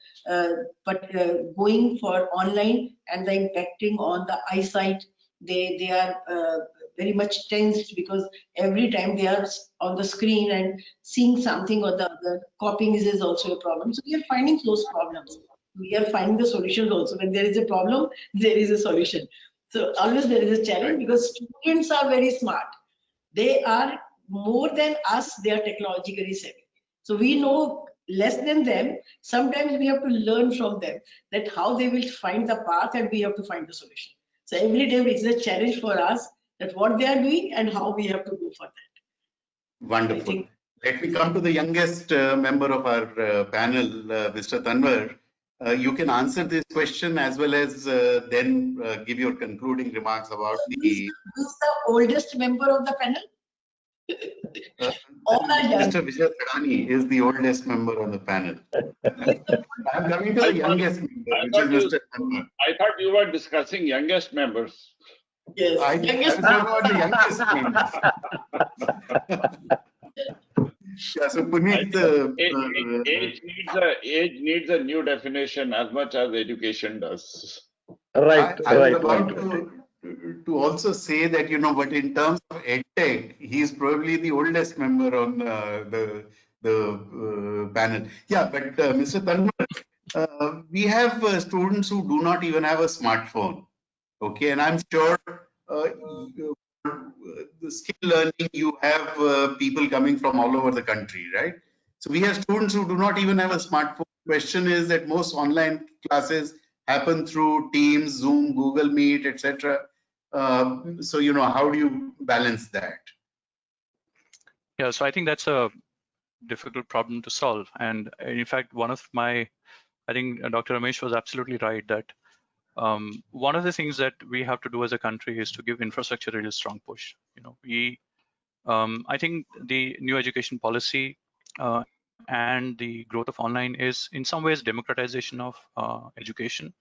going for online and the impacting on the eyesight. They are very much tensed, because every time they are on the screen and seeing something or the other, copying is also a problem. So we are finding those problems. We are finding the solutions also. When there is a problem, there is a solution. So always there is a challenge, because students are very smart. They are more than us, they are technologically savvy. So we know less than them. Sometimes we have to learn from them that how they will find the path, and we have to find the solution. So every day it's a challenge for us, that what they are doing and how we have to go for that. Wonderful. Let me come to the youngest member of our panel, Mr. Tanwar. You can answer this question as well as then give your concluding remarks about the. Who's the oldest member of the panel? All are young. Mr. Vijay Thadani is the oldest member on the panel. I'm coming to the youngest member, which is Mr. Tanwar. I thought you were discussing youngest members. Yes, I was talking about the youngest members. Yeah, so Puneet, Age needs a new definition as much as education does. Right, I was right, about right. to also say that, but in terms of EdTech, he's probably the oldest member on the panel. Yeah, but Mr. Tanwar, we have students who do not even have a smartphone. Okay, and I'm sure the skill learning, you have people coming from all over the country, right? So we have students who do not even have a smartphone. Question is that most online classes happen through Teams, Zoom, Google Meet, etc. So how do you balance that? Yeah, so I think that's a difficult problem to solve. And in fact, I think Dr. Ramesh was absolutely right that one of the things that we have to do as a country is to give infrastructure a really strong push. I think the new education policy and the growth of online is in some ways democratization of education,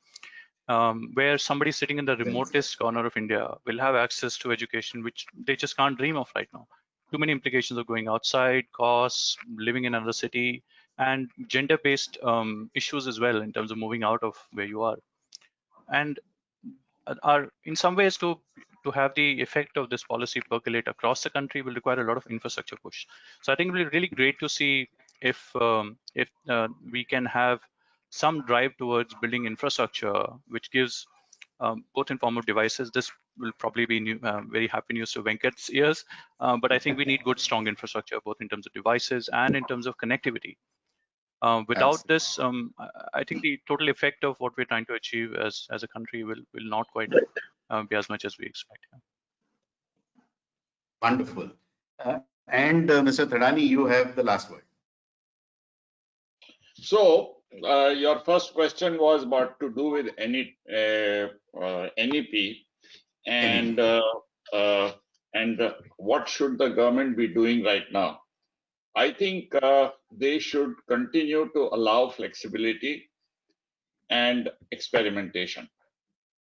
where somebody sitting in the remotest corner of India will have access to education, which they just can't dream of right now. Too many implications of going outside, costs, living in another city, and gender-based issues as well in terms of moving out of where you are. And are in some ways to have the effect of this policy percolate across the country will require a lot of infrastructure push. So I think it'll be really great to see if we can have some drive towards building infrastructure, which gives both in form of devices. This will probably be very happy news to Venkat's ears, but I think we need good, strong infrastructure, both in terms of devices and in terms of connectivity. Without this, I think the total effect of what we're trying to achieve as a country will not quite be as much as we expect. Wonderful. And Mr. Thadani, you have the last word. So your first question was about to do with NEP and what should the government be doing right now? I think they should continue to allow flexibility and experimentation,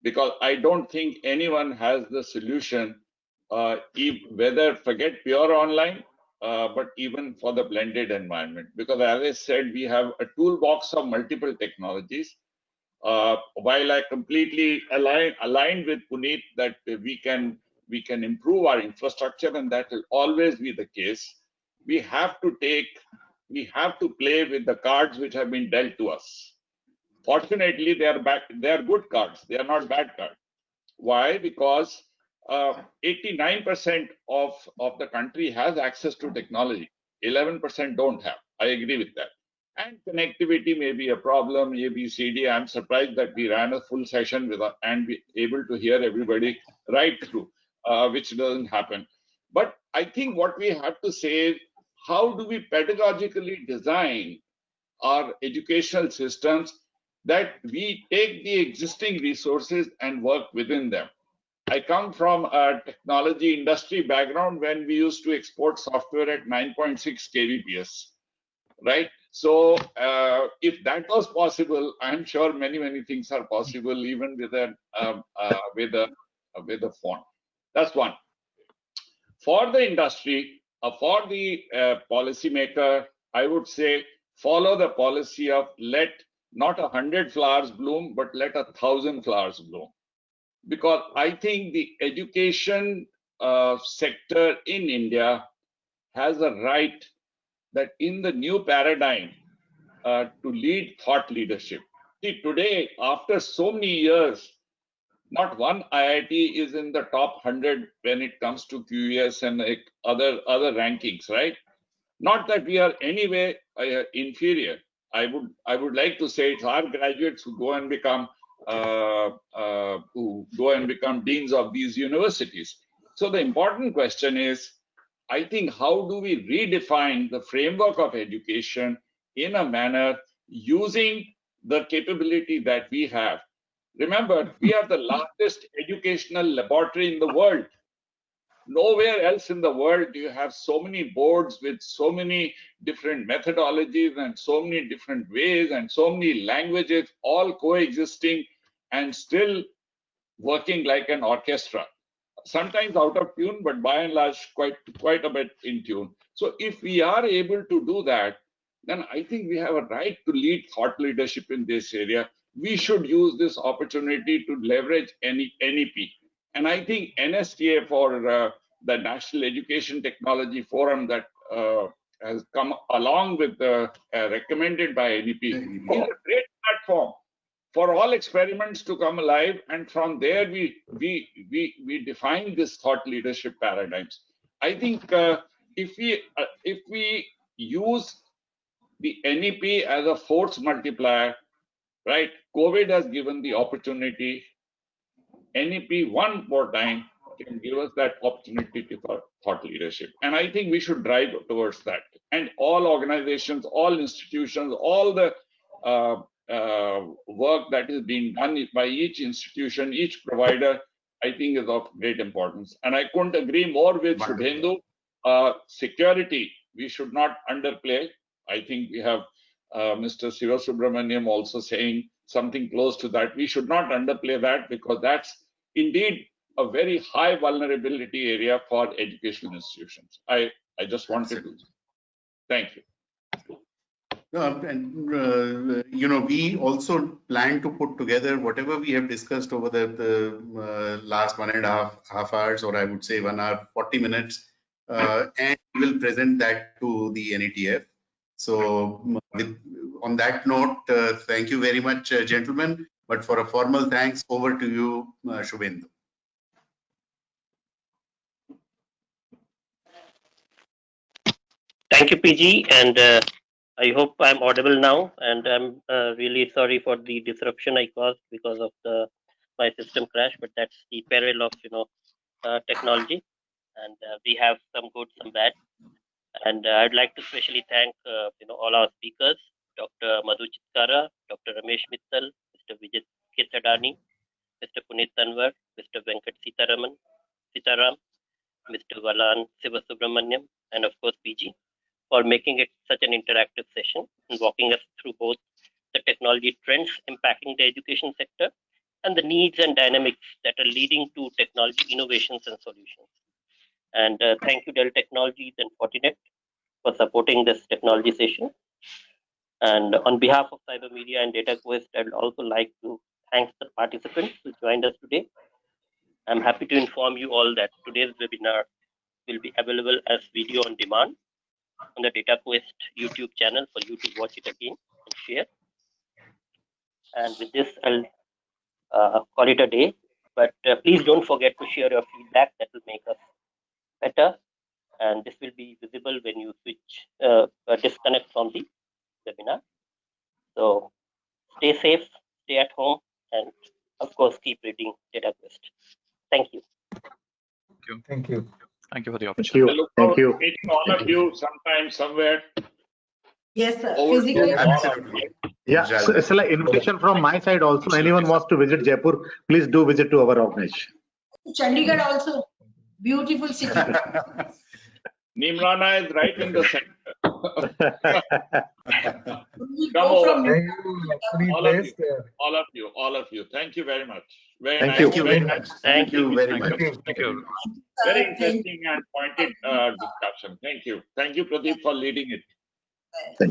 because I don't think anyone has the solution, whether forget pure online, but even for the blended environment. Because as I said, we have a toolbox of multiple technologies. While I completely aligned with Puneet that we can improve our infrastructure, and that will always be the case, we have to play with the cards which have been dealt to us. Fortunately, they are good cards. They are not bad cards. Why? Because 89% of the country has access to technology. 11% don't have. I agree with that. And connectivity may be a problem, ABCD. I'm surprised that we ran a full session and be able to hear everybody right through, which doesn't happen. But I think what we have to say is, how do we pedagogically design our educational systems that we take the existing resources and work within them? I come from a technology industry background when we used to export software at 9.6 kbps, right? So if that was possible, I'm sure many things are possible even with a phone. That's one. For the industry, for the policymaker, I would say follow the policy of let not 100 flowers bloom, but let 1,000 flowers bloom. Because I think the education sector in India has a right that in the new paradigm to lead thought leadership. See, today, after so many years, not one IIT is in the top 100 when it comes to QES and other rankings, right? Not that we are anyway inferior. I would like to say it's our graduates who go and become deans of these universities. So the important question is, I think, how do we redefine the framework of education in a manner using the capability that we have. Remember, we are the largest educational laboratory in the world. Nowhere else in the world do you have so many boards with so many different methodologies and so many different ways and so many languages all coexisting and still working like an orchestra. Sometimes out of tune, but by and large quite a bit in tune. So if we are able to do that, then I think we have a right to lead thought leadership in this area. We should use this opportunity to leverage NEP. And I think NSTA for the National Education Technology Forum that has come along with recommended by NEP is a great platform for all experiments to come alive, and from there we define this thought leadership paradigms. I think if we use the NEP as a force multiplier, right? COVID has given the opportunity. NEP one more time can give us that opportunity for thought leadership, and I think we should drive towards that. And all organizations, all institutions, all the work that is being done by each institution, each provider, I think is of great importance. And I couldn't agree more with Shubhendu. Security, we should not underplay. I think we have Mr. Siva Subramaniam also saying something close to that. We should not underplay that, because that's indeed a very high vulnerability area for educational institutions. I just wanted to. Thank you. And we also plan to put together whatever we have discussed over the last 1.5 hours, or I would say 1 hour 40 minutes, and we will present that to the NETF. So on that note, thank you very much, gentlemen. But for a formal thanks, over to you, Shubhendu. Thank you, PG, and I hope I'm audible now. And I'm really sorry for the disruption I caused because of my system crash. But that's the peril of technology, and we have some good, some bad. And I'd like to especially thank all our speakers: Dr. Madhu Chitkara, Dr. Ramesh Mittal, Mr. Vijay Ketadani, Mr. Puneet Tanwar, Mr. Venkat Sitaram, Mr. Valan Sivasubramaniam, and of course PG, for making it such an interactive session and walking us through both the technology trends impacting the education sector and the needs and dynamics that are leading to technology innovations and solutions. And thank you, Dell Technologies and Fortinet, for supporting this technology session. And on behalf of Cyber Media and Data Quest, I'd also like to thank the participants who joined us today. I'm happy to inform you all that today's webinar will be available as video on demand on the Data Quest YouTube channel for you to watch it again and share. And with this, I'll call it a day. But please don't forget to share your feedback. That will make us better. And this will be visible when you disconnect from the webinar. So stay safe, stay at home, and of course, keep reading Data Quest. Thank you. Thank you. Thank you for the opportunity. I look forward to meeting all of you sometime, somewhere. Yes, sir. Over to Physically. all of you. Yeah, so it's like invitation from my side also. Anyone wants to visit Jaipur, please do visit to our organization. Chandigarh also, beautiful city. Nimrana is right in the center. We Come go over. from Thank you, Puneet. All of you. Thank you very much. Very Thank nice. you. Thank you very much. Thank you very much. Thank you. Very interesting and pointed discussion. Thank you. Thank you, Pradeep, for leading it.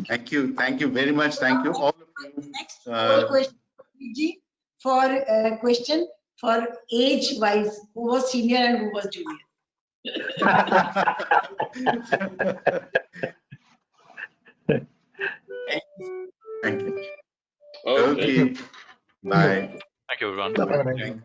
Thank you. Thank you very much. Thank you all of you. Next question, PG, for question for age-wise, who was senior and who was junior? Thank you. Okay. Okay. Bye. Thank you, everyone. Have a nice day.